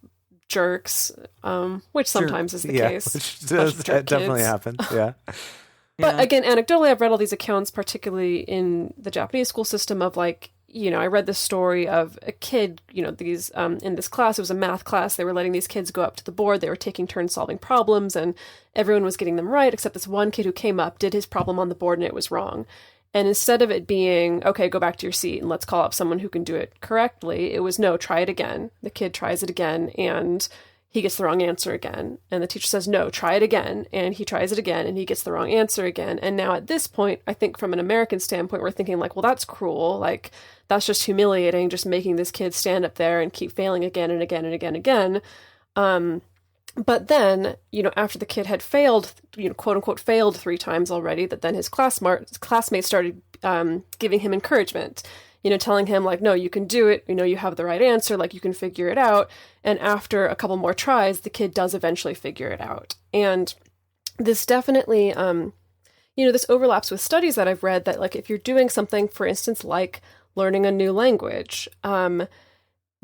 [SPEAKER 2] jerks, which sometimes is the case.
[SPEAKER 4] Which
[SPEAKER 2] Bunch
[SPEAKER 4] does,
[SPEAKER 2] of jerk
[SPEAKER 4] it definitely
[SPEAKER 2] kids.
[SPEAKER 4] happens. Yeah.
[SPEAKER 2] But
[SPEAKER 1] Yeah.
[SPEAKER 2] again, anecdotally, I've read all these accounts, particularly in the Japanese school system, of like, I read this story of a kid, these in this class, it was a math class. They were letting these kids go up to the board. They were taking turns solving problems, and everyone was getting them right, except this one kid who came up, did his problem on the board, and it was wrong. And instead of it being, okay, go back to your seat and let's call up someone who can do it correctly, it was, no, try it again. The kid tries it again, and he gets the wrong answer again. And the teacher says, no, try it again. And he tries it again, and he gets the wrong answer again. And now at this point, I think from an American standpoint, we're thinking like, well, that's cruel. Like, that's just humiliating, just making this kid stand up there and keep failing again and again and again and again. But then, after the kid had failed, quote unquote, failed 3 times already, that then his classmates started giving him encouragement, telling him like, no, you can do it. You have the right answer. Like, you can figure it out. And after a couple more tries, the kid does eventually figure it out. And this definitely, this overlaps with studies that I've read that, like, if you're doing something, for instance, like learning a new language,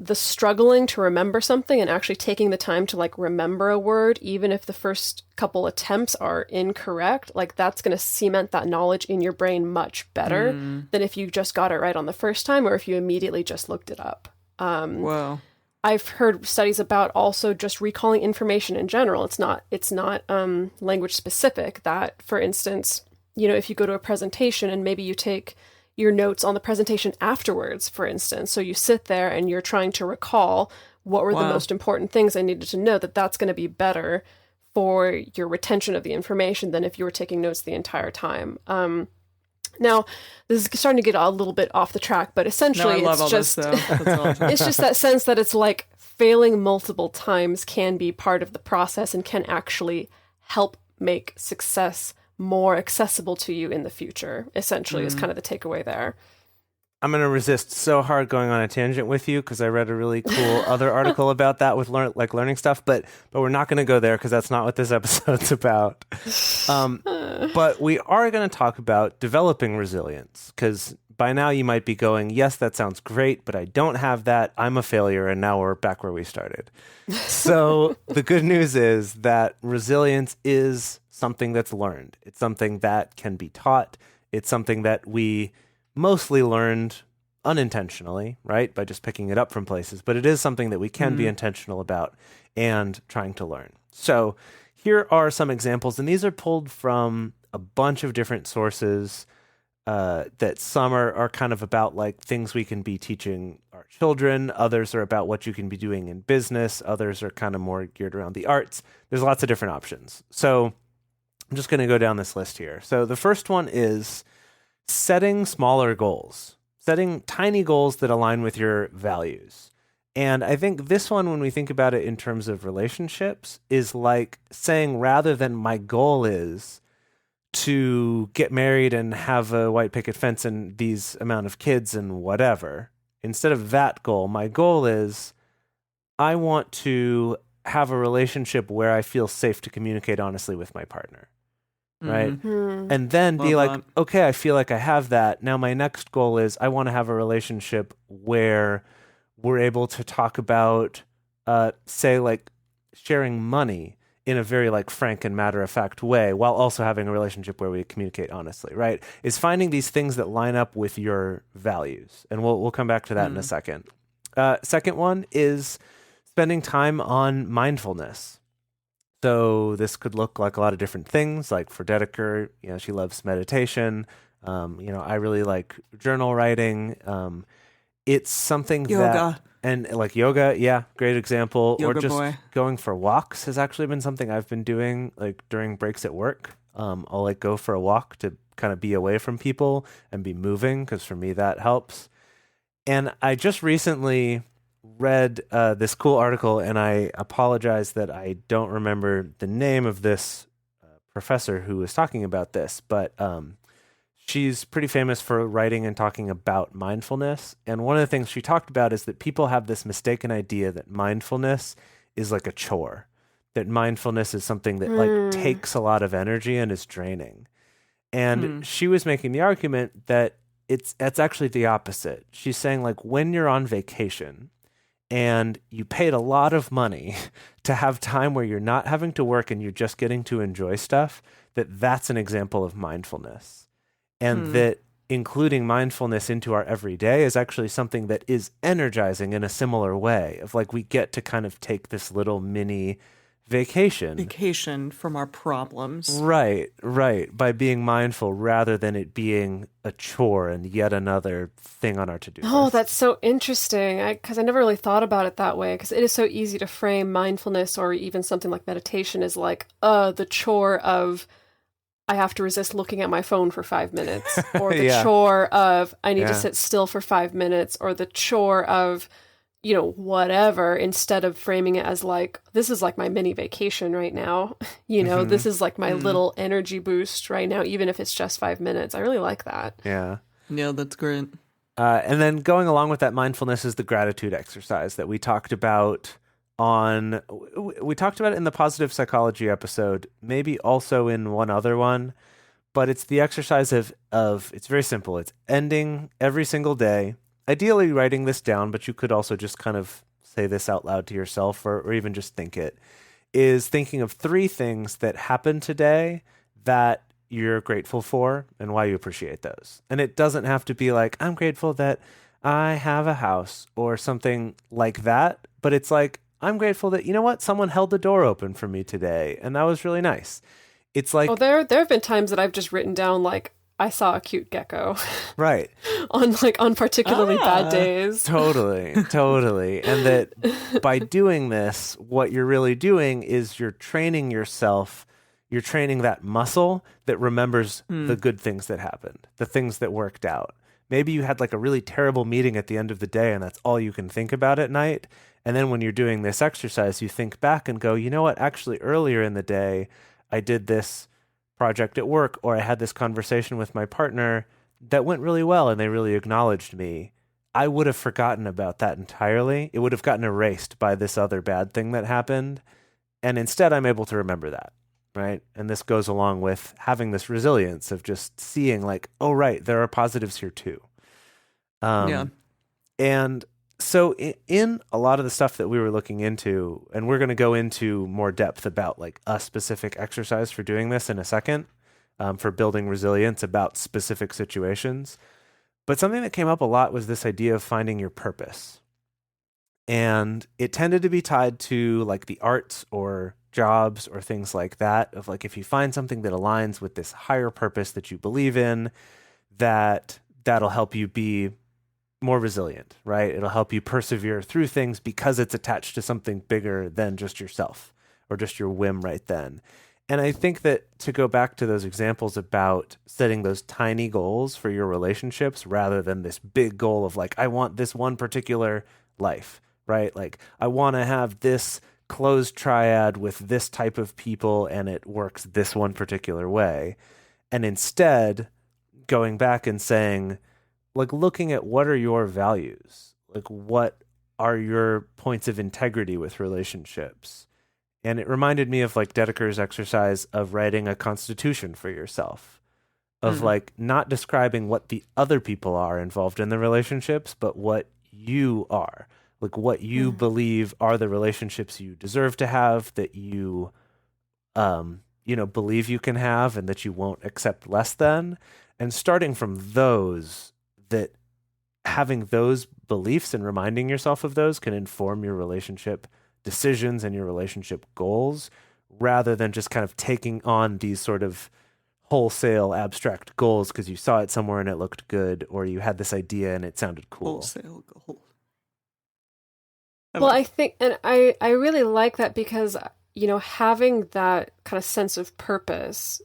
[SPEAKER 2] the struggling to remember something and actually taking the time to like remember a word, even if the first couple attempts are incorrect, like that's going to cement that knowledge in your brain much better than if you just got it right on the first time or if you immediately just looked it up.
[SPEAKER 1] Whoa.
[SPEAKER 2] I've heard studies about also just recalling information in general. It's not language specific. That, for instance, if you go to a presentation and maybe you take your notes on the presentation afterwards, for instance. So you sit there and you're trying to recall what were the most important things I needed to know, that's going to be better for your retention of the information than if you were taking notes the entire time. Now, this is starting to get a little bit off the track, but
[SPEAKER 1] No,
[SPEAKER 2] essentially
[SPEAKER 1] I love all
[SPEAKER 2] it's
[SPEAKER 1] this,
[SPEAKER 2] just
[SPEAKER 1] though. That's awesome.
[SPEAKER 2] it's just that sense that it's like failing multiple times can be part of the process and can actually help make success more accessible to you in the future, essentially, is kind of the takeaway there.
[SPEAKER 4] I'm going to resist so hard going on a tangent with you because I read a really cool other article about that with learning stuff, but we're not going to go there because that's not what this episode's about. But we are going to talk about developing resilience because by now you might be going, yes, that sounds great, but I don't have that. I'm a failure, and now we're back where we started. So the good news is that resilience is something that's learned. It's something that can be taught. It's something that we mostly learned unintentionally, right? By just picking it up from places. But it is something that we can be intentional about and trying to learn. So here are some examples, and these are pulled from a bunch of different sources that some are kind of about like things we can be teaching our children. Others are about what you can be doing in business. Others are kind of more geared around the arts. There's lots of different options. So I'm just going to go down this list here. So the first one is setting smaller goals, setting tiny goals that align with your values. And I think this one, when we think about it in terms of relationships, is like saying rather than my goal is to get married and have a white picket fence and these amount of kids and whatever, instead of that goal, my goal is I want to have a relationship where I feel safe to communicate honestly with my partner. Right. And then be like, okay, I feel like I have that. Now my next goal is I want to have a relationship where we're able to talk about, say, like sharing money in a very like frank and matter of fact way, while also having a relationship where we communicate honestly, right? Is finding these things that line up with your values. And we'll come back to that in a second. Second one is spending time on mindfulness. So this could look like a lot of different things. Like for Dedeker, she loves meditation. I really like journal writing. It's something
[SPEAKER 1] Yoga.
[SPEAKER 4] And like yoga, yeah, great example.
[SPEAKER 1] Yoga
[SPEAKER 4] or just
[SPEAKER 1] boy.
[SPEAKER 4] going for walks has actually been something I've been doing like during breaks at work. I'll like go for a walk to kind of be away from people and be moving, because for me that helps. And I just recently read this cool article, and I apologize that I don't remember the name of this professor who was talking about this, but she's pretty famous for writing and talking about mindfulness. And one of the things she talked about is that people have this mistaken idea that mindfulness is like a chore, that mindfulness is something that like takes a lot of energy and is draining. And she was making the argument that it's actually the opposite. She's saying like when you're on vacation and you paid a lot of money to have time where you're not having to work and you're just getting to enjoy stuff, that's an example of mindfulness. And that including mindfulness into our everyday is actually something that is energizing in a similar way, of like we get to kind of take this little mini vacation
[SPEAKER 1] from our problems.
[SPEAKER 4] Right, by being mindful rather than it being a chore and yet another thing on our to-do list.
[SPEAKER 2] Oh, that's so interesting, because I never really thought about it that way, because it is so easy to frame mindfulness or even something like meditation as like the chore of I have to resist looking at my phone for 5 minutes, or the chore of I need to sit still for 5 minutes, or the chore of whatever, instead of framing it as like, this is like my mini vacation right now. This is like my little energy boost right now, even if it's just 5 minutes. I really like that.
[SPEAKER 4] Yeah,
[SPEAKER 1] that's great.
[SPEAKER 4] And then going along with that mindfulness is the gratitude exercise that we talked about it in the positive psychology episode, maybe also in one other one, but it's the exercise of it's very simple. It's ending every single day, ideally writing this down, but you could also just kind of say this out loud to yourself or even just think it, is thinking of 3 things that happened today that you're grateful for and why you appreciate those. And it doesn't have to be like, I'm grateful that I have a house or something like that, but it's like, I'm grateful that, someone held the door open for me today, and that was really nice. It's like...
[SPEAKER 2] there have been times that I've just written down, like, I saw a cute gecko.
[SPEAKER 4] Right.
[SPEAKER 2] on particularly bad days.
[SPEAKER 4] Totally. And that by doing this, what you're really doing is you're training yourself, you're training that muscle that remembers the good things that happened, the things that worked out. Maybe you had like a really terrible meeting at the end of the day, and that's all you can think about at night. And then when you're doing this exercise, you think back and go, you know what, actually earlier in the day, I did this project at work, or I had this conversation with my partner that went really well and they really acknowledged me. I would have forgotten about that entirely. It would have gotten erased by this other bad thing that happened. And instead, I'm able to remember that, right? And this goes along with having this resilience of just seeing like, oh, right, there are positives here too. And so in a lot of the stuff that we were looking into, and we're going to go into more depth about like a specific exercise for doing this in a second, for building resilience about specific situations. But something that came up a lot was this idea of finding your purpose. And it tended to be tied to like the arts or jobs or things like that, of like if you find something that aligns with this higher purpose that you believe in, that'll help you be more resilient, right? It'll help you persevere through things because it's attached to something bigger than just yourself or just your whim right then. And I think that to go back to those examples about setting those tiny goals for your relationships rather than this big goal of like, I want this one particular life, right? Like, I want to have this closed triad with this type of people and it works this one particular way. And instead, going back and saying, like, looking at what are your values? Like, what are your points of integrity with relationships? And it reminded me of like Dedeker's exercise of writing a constitution for yourself, of like not describing what the other people are involved in the relationships, but what you are, like what you believe are the relationships you deserve to have, that you, believe you can have and that you won't accept less than. And starting from those, that having those beliefs and reminding yourself of those can inform your relationship decisions and your relationship goals, rather than just kind of taking on these sort of wholesale abstract goals because you saw it somewhere and it looked good, or you had this idea and it sounded cool.
[SPEAKER 1] Wholesale goal.
[SPEAKER 2] Well, I think, and I really like that because, having that kind of sense of purpose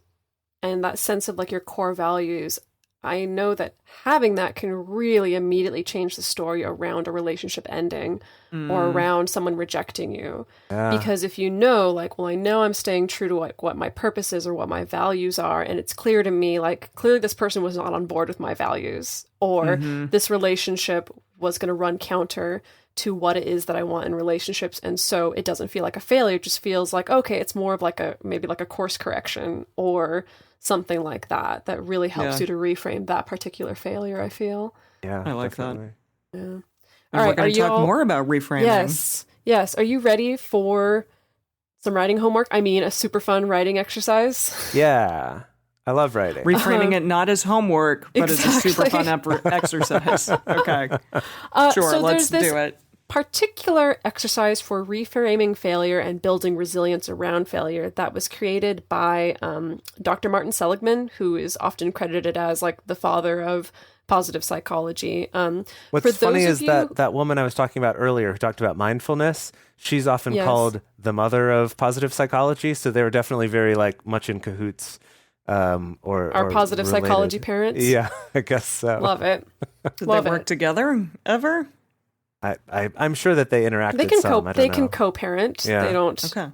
[SPEAKER 2] and that sense of like your core values, I know that having that can really immediately change the story around a relationship ending or around someone rejecting you.
[SPEAKER 4] Yeah.
[SPEAKER 2] Because if you know, like, well, I know I'm staying true to like what my purpose is or what my values are, and it's clear to me, like, clearly this person was not on board with my values, or this relationship was going to run counter to what it is that I want in relationships. And so it doesn't feel like a failure. It just feels like, okay, it's more of like maybe like a course correction or something like that really helps you to reframe that particular failure, I feel.
[SPEAKER 4] Yeah,
[SPEAKER 1] I like
[SPEAKER 4] definitely.
[SPEAKER 1] that.
[SPEAKER 2] Yeah.
[SPEAKER 1] All right, we're going to talk more about reframing.
[SPEAKER 2] Yes. Are you ready for some writing homework? I mean, a super fun writing exercise?
[SPEAKER 4] Yeah. I love writing.
[SPEAKER 1] Reframing it not as homework, but as a super fun
[SPEAKER 2] Exactly.
[SPEAKER 1] exercise. Okay. Sure,
[SPEAKER 2] so
[SPEAKER 1] let's
[SPEAKER 2] there's this
[SPEAKER 1] do it.
[SPEAKER 2] particular exercise for reframing failure and building resilience around failure that was created by Dr. Martin Seligman, who is often credited as like the father of positive psychology.
[SPEAKER 4] What's funny is that woman I was talking about earlier who talked about mindfulness, she's often called the mother of positive psychology. So they were definitely very like much in cahoots. Or
[SPEAKER 2] positive
[SPEAKER 4] related.
[SPEAKER 2] Psychology parents.
[SPEAKER 4] Yeah, I guess so.
[SPEAKER 2] Love it.
[SPEAKER 1] Did
[SPEAKER 2] Love
[SPEAKER 1] they work together ever?
[SPEAKER 4] I'm sure that they interacted
[SPEAKER 2] They can
[SPEAKER 4] some.
[SPEAKER 2] they can co-parent.
[SPEAKER 4] Yeah.
[SPEAKER 2] They don't.
[SPEAKER 1] Okay.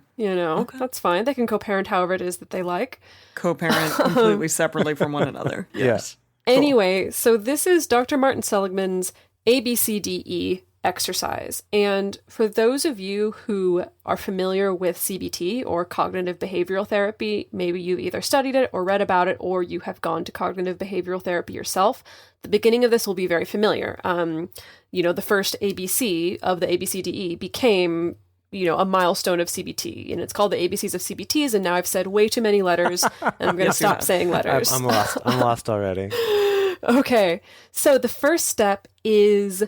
[SPEAKER 2] That's fine. They can co-parent however it is that they like.
[SPEAKER 1] Co-parent completely separately from one another. Yes.
[SPEAKER 2] Anyway, so this is Dr. Martin Seligman's ABCDE exercise. And for those of you who are familiar with CBT or cognitive behavioral therapy, maybe you've either studied it or read about it, or you have gone to cognitive behavioral therapy yourself, the beginning of this will be very familiar. The first ABC of the ABCDE became a milestone of CBT, and it's called the ABCs of CBTs, and now I've said way too many letters, and I'm going to stop saying letters.
[SPEAKER 4] I'm lost already.
[SPEAKER 2] Okay, so the first step is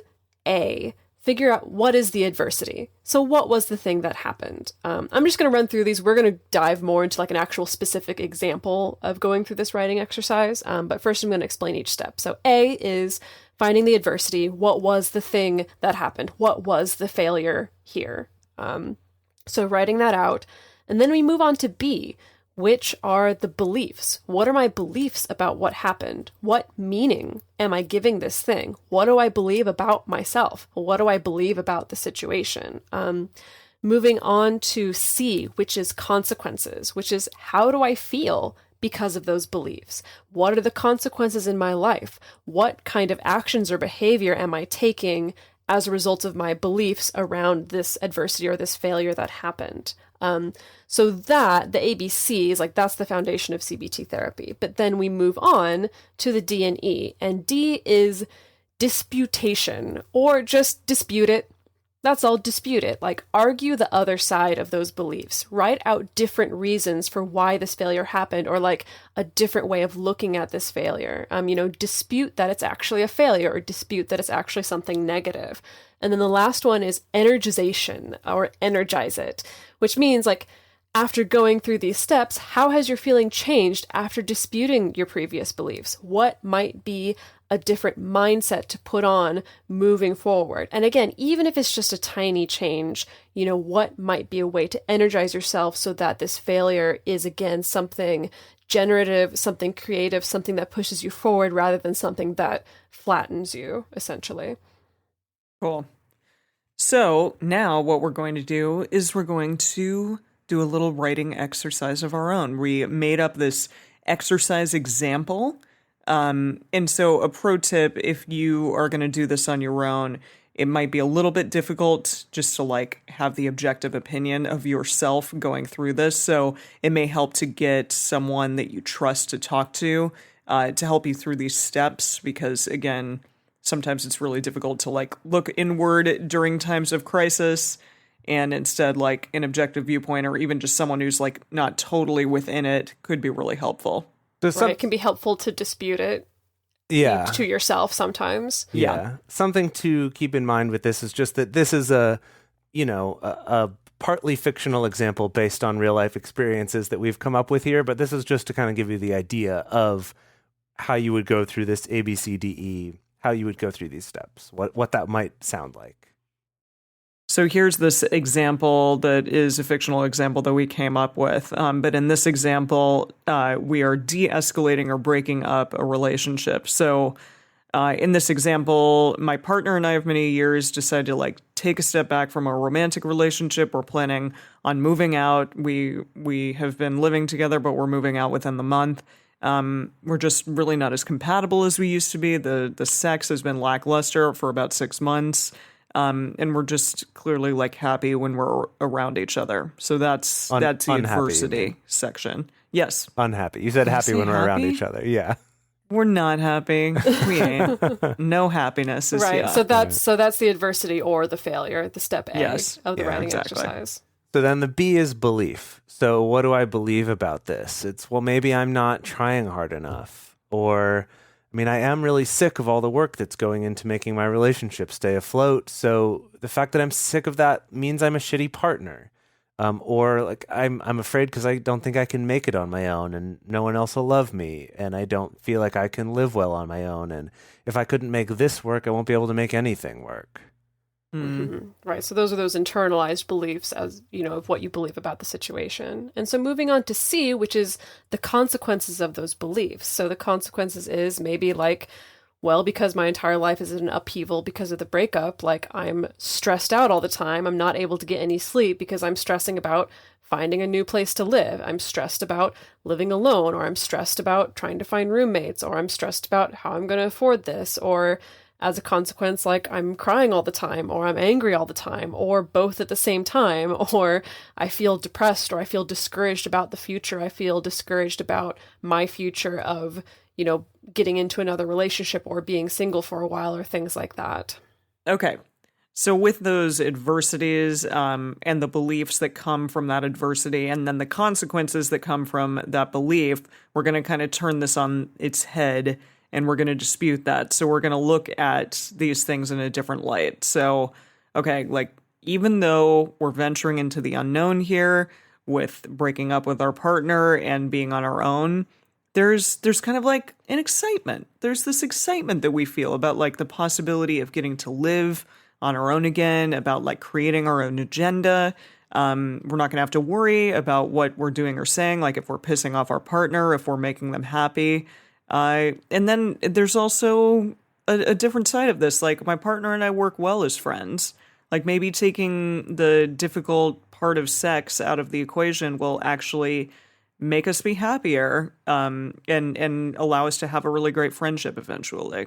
[SPEAKER 2] A, figure out what is the adversity. So what was the thing that happened? I'm just going to run through these. We're going to dive more into like an actual specific example of going through this writing exercise, but first I'm going to explain each step. So A is finding the adversity. What was the thing that happened? What was the failure here? So writing that out. And then we move on to B, which are the beliefs. What are my beliefs about what happened? What meaning am I giving this thing? What do I believe about myself? What do I believe about the situation? Moving on to C, which is consequences, which is how do I feel because of those beliefs? What are the consequences in my life? What kind of actions or behavior am I taking as a result of my beliefs around this adversity or this failure that happened? So that, the ABC, is like, that's the foundation of CBT therapy. But then we move on to the D and E. And D is disputation, or just dispute it. That's all. Dispute it. Like, argue the other side of those beliefs. Write out different reasons for why this failure happened, or like a different way of looking at this failure. Dispute that it's actually a failure, or dispute that it's actually something negative. And then the last one is energization, or energize it, which means like, after going through these steps, how has your feeling changed after disputing your previous beliefs? What might be a different mindset to put on moving forward? And again, even if it's just a tiny change, what might be a way to energize yourself so that this failure is, again, something generative, something creative, something that pushes you forward rather than something that flattens you, essentially.
[SPEAKER 1] Cool. So now what we're going to do is we're going to do a little writing exercise of our own. We made up this exercise example. And so a pro tip, if you are going to do this on your own, it might be a little bit difficult just to like have the objective opinion of yourself going through this. So it may help to get someone that you trust to talk to help you through these steps, because again, sometimes it's really difficult to like look inward during times of crisis, and instead like an objective viewpoint or even just someone who's like not totally within it could be really helpful.
[SPEAKER 2] Right, it can be helpful to dispute it to yourself sometimes.
[SPEAKER 4] Yeah. Something to keep in mind with this is just that this is a partly fictional example based on real life experiences that we've come up with here, but this is just to kind of give you the idea of how you would go through this ABCDE, how you would go through these steps, what that might sound like.
[SPEAKER 1] So here's this example that is a fictional example that we came up with. But in this example, we are de-escalating or breaking up a relationship. So in this example, my partner and I of many years decided to like take a step back from a romantic relationship. We're planning on moving out. We have been living together, but we're moving out within the month. We're just really not as compatible as we used to be. The sex has been lackluster for about 6 months. And we're just clearly like happy when we're around each other. So that's the adversity section. Yes.
[SPEAKER 4] Unhappy. You said happy when we're around each other. Yeah.
[SPEAKER 1] We're not happy. We ain't. No happiness is
[SPEAKER 2] right. So that's the adversity or the failure, the step A of the writing exercise.
[SPEAKER 4] So then the B is belief. So what do I believe about this? It's, well, maybe I'm not trying hard enough, or I am really sick of all the work that's going into making my relationship stay afloat. So the fact that I'm sick of that means I'm a shitty partner. Or like I'm afraid because I don't think I can make it on my own, and no one else will love me, and I don't feel like I can live well on my own. And if I couldn't make this work, I won't be able to make anything work.
[SPEAKER 2] Mm-hmm. Right. So those are those internalized beliefs as, of what you believe about the situation. And so moving on to C, which is the consequences of those beliefs. So the consequences is maybe like, well, because my entire life is in upheaval because of the breakup, like I'm stressed out all the time. I'm not able to get any sleep because I'm stressing about finding a new place to live. I'm stressed about living alone, or I'm stressed about trying to find roommates, or I'm stressed about how I'm going to afford this, or as a consequence, like I'm crying all the time, or I'm angry all the time, or both at the same time, or I feel depressed, or I feel discouraged about the future. I feel discouraged about my future of, getting into another relationship or being single for a while, or things like that.
[SPEAKER 1] Okay. So with those adversities and the beliefs that come from that adversity, and then the consequences that come from that belief, we're going to kind of turn this on its head, and we're going to dispute that. So we're going to look at these things in a different light. So, okay, like even though we're venturing into the unknown here with breaking up with our partner and being on our own, there's kind of like an excitement. There's this excitement that we feel about like the possibility of getting to live on our own again, about like creating our own agenda. We're not going to have to worry about what we're doing or saying, like if we're pissing off our partner, if we're making them happy. And then there's also a different side of this. Like my partner and I work well as friends. Like maybe taking the difficult part of sex out of the equation will actually make us be happier, and allow us to have a really great friendship eventually.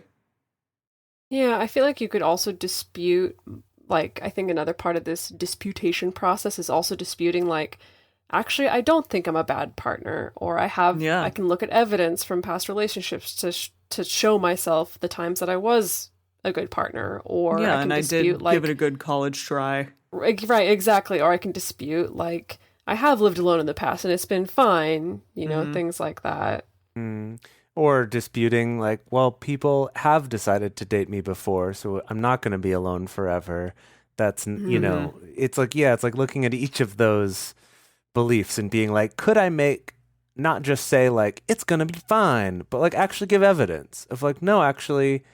[SPEAKER 2] Yeah, I feel like you could also dispute, like, I think another part of this disputation process is also disputing, like, actually, I don't think I'm a bad partner, or I can look at evidence from past relationships to show myself the times that I was a good partner, or
[SPEAKER 1] Yeah,
[SPEAKER 2] I can
[SPEAKER 1] and I
[SPEAKER 2] dispute
[SPEAKER 1] did
[SPEAKER 2] like
[SPEAKER 1] give it a good college try.
[SPEAKER 2] right, exactly, or I can dispute like I have lived alone in the past and it's been fine, things like that.
[SPEAKER 4] Mm. Or disputing, like, well, people have decided to date me before, so I'm not going to be alone forever. That's, it's like, yeah, it's like looking at each of those beliefs and being like, could I not just say, like, it's going to be fine, but like actually give evidence of like, no, actually,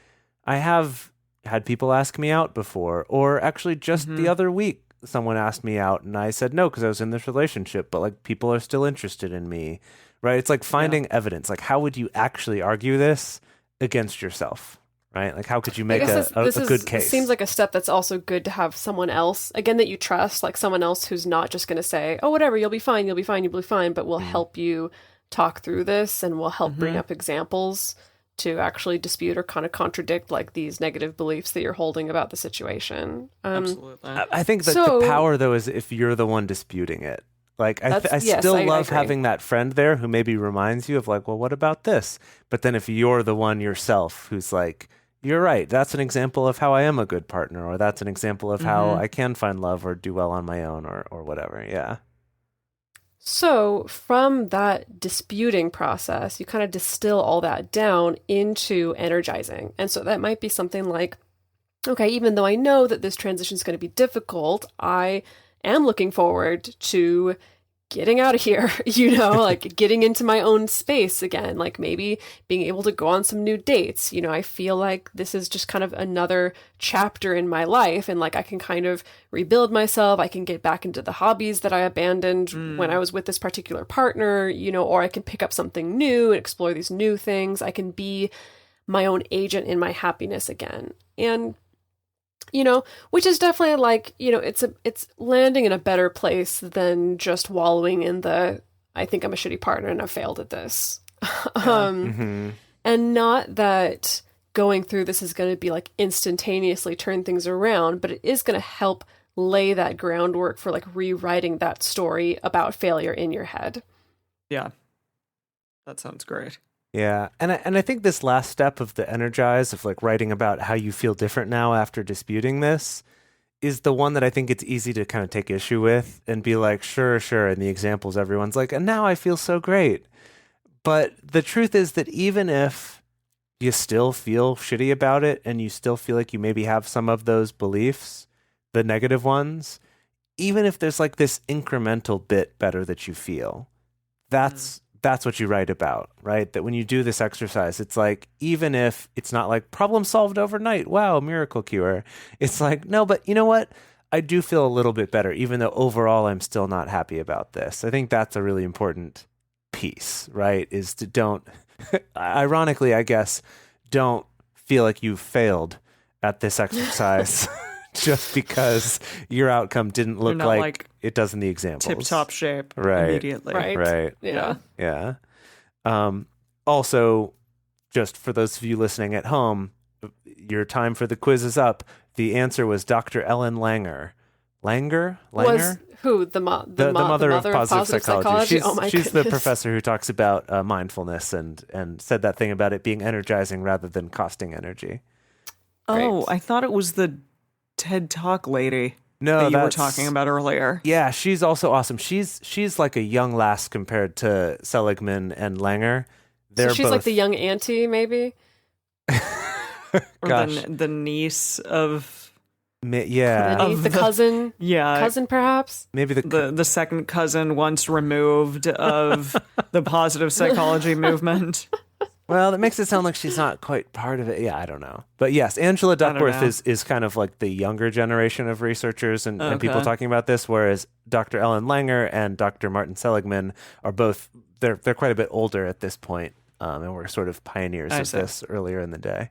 [SPEAKER 4] I have had people ask me out before, or actually just the other week, someone asked me out and I said no because I was in this relationship, but like people are still interested in me. Right? It's like finding evidence. Like, how would you actually argue this against yourself? Right? Like, how could you make a good case?
[SPEAKER 2] It seems like a step that's also good to have someone else, again, that you trust, like someone else who's not just going to say, oh, whatever, you'll be fine, but will help you talk through this and will help bring up examples to actually dispute or kind of contradict like these negative beliefs that you're holding about the situation.
[SPEAKER 1] Absolutely.
[SPEAKER 4] I think that the power, though, is if you're the one disputing it. Like, I still love having that friend there who maybe reminds you of like, well, what about this? But then if you're the one yourself who's like, you're right, that's an example of how I am a good partner, or that's an example of how I can find love or do well on my own or whatever. Yeah.
[SPEAKER 2] So from that disputing process, you kind of distill all that down into energizing. And so that might be something like, okay, even though I know that this transition is going to be difficult, I am looking forward to getting out of here, like getting into my own space again, like maybe being able to go on some new dates. I feel like this is just kind of another chapter in my life, and like I can kind of rebuild myself. I can get back into the hobbies that I abandoned when I was with this particular partner, or I can pick up something new and explore these new things. I can be my own agent in my happiness again. And which is definitely like, it's landing in a better place than just wallowing in the, I think I'm a shitty partner and I've failed at this. And not that going through this is going to be like instantaneously turn things around, but it is going to help lay that groundwork for like rewriting that story about failure in your head.
[SPEAKER 1] Yeah. That sounds great.
[SPEAKER 4] Yeah, and I think this last step of the energize, of like writing about how you feel different now after disputing this, is the one that I think it's easy to kind of take issue with and be like, sure, and the examples everyone's like, and now I feel so great. But the truth is that even if you still feel shitty about it and you still feel like you maybe have some of those beliefs, the negative ones, even if there's like this incremental bit better that you feel, that's what you write about, right? That when you do this exercise, it's like, even if it's not like problem solved overnight, wow, miracle cure. It's like, no, but you know what? I do feel a little bit better, even though overall I'm still not happy about this. I think that's a really important piece, right? Is to don't, ironically, I guess, don't feel like you failed at this exercise just because your outcome didn't look like it does in the examples.
[SPEAKER 1] Tip-top shape
[SPEAKER 4] immediately.
[SPEAKER 1] Right.
[SPEAKER 2] Yeah.
[SPEAKER 4] Also, just for those of you listening at home, your time for the quiz is up. The answer was Dr. Ellen Langer. Langer?
[SPEAKER 2] Was who? The mother
[SPEAKER 4] of positive psychology. She's the
[SPEAKER 2] goodness.
[SPEAKER 4] professor who talks about mindfulness and said that thing about it being energizing rather than costing energy.
[SPEAKER 1] Oh, I thought it was the TED Talk lady
[SPEAKER 4] that
[SPEAKER 1] you were talking about earlier.
[SPEAKER 4] Yeah, she's also awesome. She's like a young lass compared to Seligman and Langer.
[SPEAKER 2] So she's both like the young auntie, maybe?
[SPEAKER 1] Or the niece of...
[SPEAKER 2] The cousin?
[SPEAKER 1] Yeah.
[SPEAKER 2] Cousin, perhaps?
[SPEAKER 4] Maybe
[SPEAKER 1] the second cousin once removed of the positive psychology movement.
[SPEAKER 4] Well, that makes it sound like she's not quite part of it. Yeah, I don't know. But yes, Angela Duckworth is kind of like the younger generation of researchers and people talking about this, whereas Dr. Ellen Langer and Dr. Martin Seligman are both, they're quite a bit older at this point, and were sort of pioneers of this earlier in the day.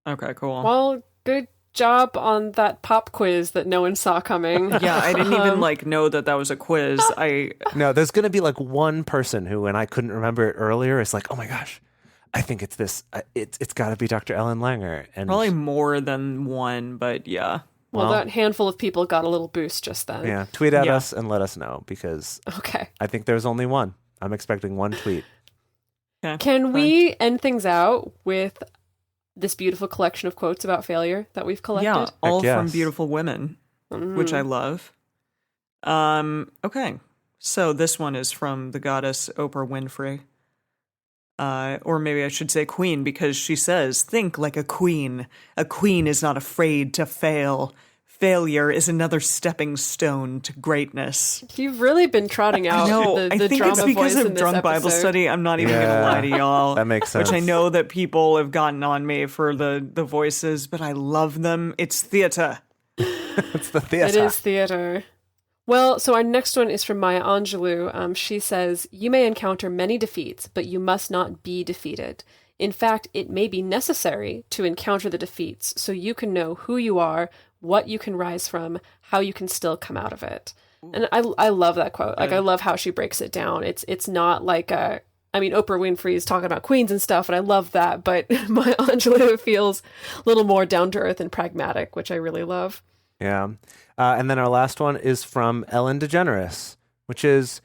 [SPEAKER 1] Okay, cool.
[SPEAKER 2] Well, good job on that pop quiz that no one saw coming.
[SPEAKER 1] Yeah, I didn't even know that was a quiz.
[SPEAKER 4] No, there's going to be like one person who, when I couldn't remember it earlier, is like, oh my gosh, I think it's this. It's got to be Dr. Ellen Langer, and
[SPEAKER 1] probably more than one, but yeah.
[SPEAKER 2] Well, that handful of people got a little boost just then.
[SPEAKER 4] Yeah, tweet at us and let us know, because I think there's only one. I'm expecting one tweet.
[SPEAKER 2] Okay, Can we end things out with this beautiful collection of quotes about failure that we've collected.
[SPEAKER 1] Yeah, all from
[SPEAKER 4] yes.
[SPEAKER 1] beautiful women, which I love. Okay, so this one is from the goddess Oprah Winfrey. Or maybe I should say queen, because she says, think like a queen. A queen is not afraid to fail. Failure is another stepping stone to greatness.
[SPEAKER 2] You've really been trotting out
[SPEAKER 1] No,
[SPEAKER 2] the
[SPEAKER 1] I think
[SPEAKER 2] drama
[SPEAKER 1] it's because
[SPEAKER 2] voice in
[SPEAKER 1] of
[SPEAKER 2] this
[SPEAKER 1] drunk Bible
[SPEAKER 2] episode.
[SPEAKER 1] study. I'm not even going to
[SPEAKER 4] Yeah,
[SPEAKER 1] lie to y'all.
[SPEAKER 4] that makes sense.
[SPEAKER 1] Which I know that people have gotten on me for the voices, but I love them. It's theater.
[SPEAKER 4] It's the theater.
[SPEAKER 2] It is theater. Well, so our next one is from Maya Angelou. She says, you may encounter many defeats, but you must not be defeated. In fact, it may be necessary to encounter the defeats so you can know who you are, what you can rise from, how you can still come out of it. And I love that quote. Like, I love how she breaks it down. It's not like I mean, Oprah Winfrey is talking about queens and stuff, and I love that, but Maya Angelou feels a little more down to earth and pragmatic, which I really love.
[SPEAKER 4] Yeah. And then our last one is from Ellen DeGeneres, which is,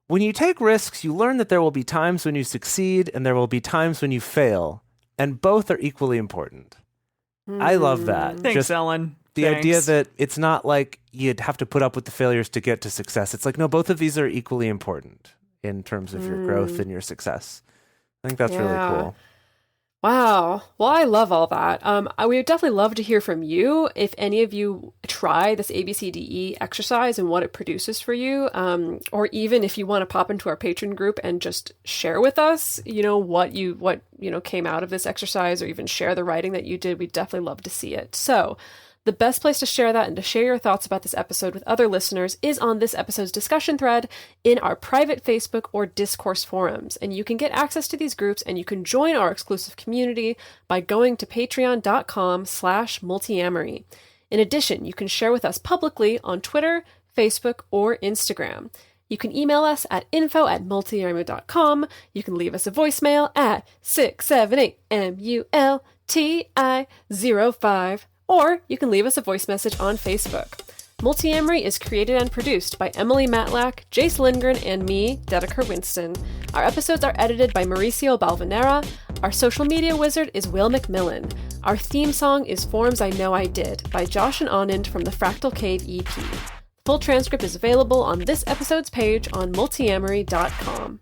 [SPEAKER 4] when you take risks, you learn that there will be times when you succeed and there will be times when you fail, and both are equally important. I love that.
[SPEAKER 1] Thanks,
[SPEAKER 4] Just
[SPEAKER 1] Ellen.
[SPEAKER 4] the
[SPEAKER 1] Thanks.
[SPEAKER 4] idea that it's not like you'd have to put up with the failures to get to success. It's like, no, both of these are equally important in terms of your growth and your success. I think that's really cool.
[SPEAKER 2] Wow. Well, I love all that. We would definitely love to hear from you if any of you try this ABCDE exercise and what it produces for you, or even if you want to pop into our patron group and just share with us, what came out of this exercise, or even share the writing that you did. We'd definitely love to see it. So the best place to share that and to share your thoughts about this episode with other listeners is on this episode's discussion thread in our private Facebook or Discourse forums. And you can get access to these groups and you can join our exclusive community by going to patreon.com/multiamory. In addition, you can share with us publicly on Twitter, Facebook, or Instagram. You can email us at info@multiamory.com. You can leave us a voicemail at 678-MULTI-05. Or you can leave us a voice message on Facebook. Multiamory is created and produced by Emily Matlack, Jase Lindgren, and me, Dedeker Winston. Our episodes are edited by Mauricio Balvanera. Our social media wizard is Will McMillan. Our theme song is Forms I Know I Did by Josh and Anand from the Fractal Cave EP. Full transcript is available on this episode's page on multiamory.com.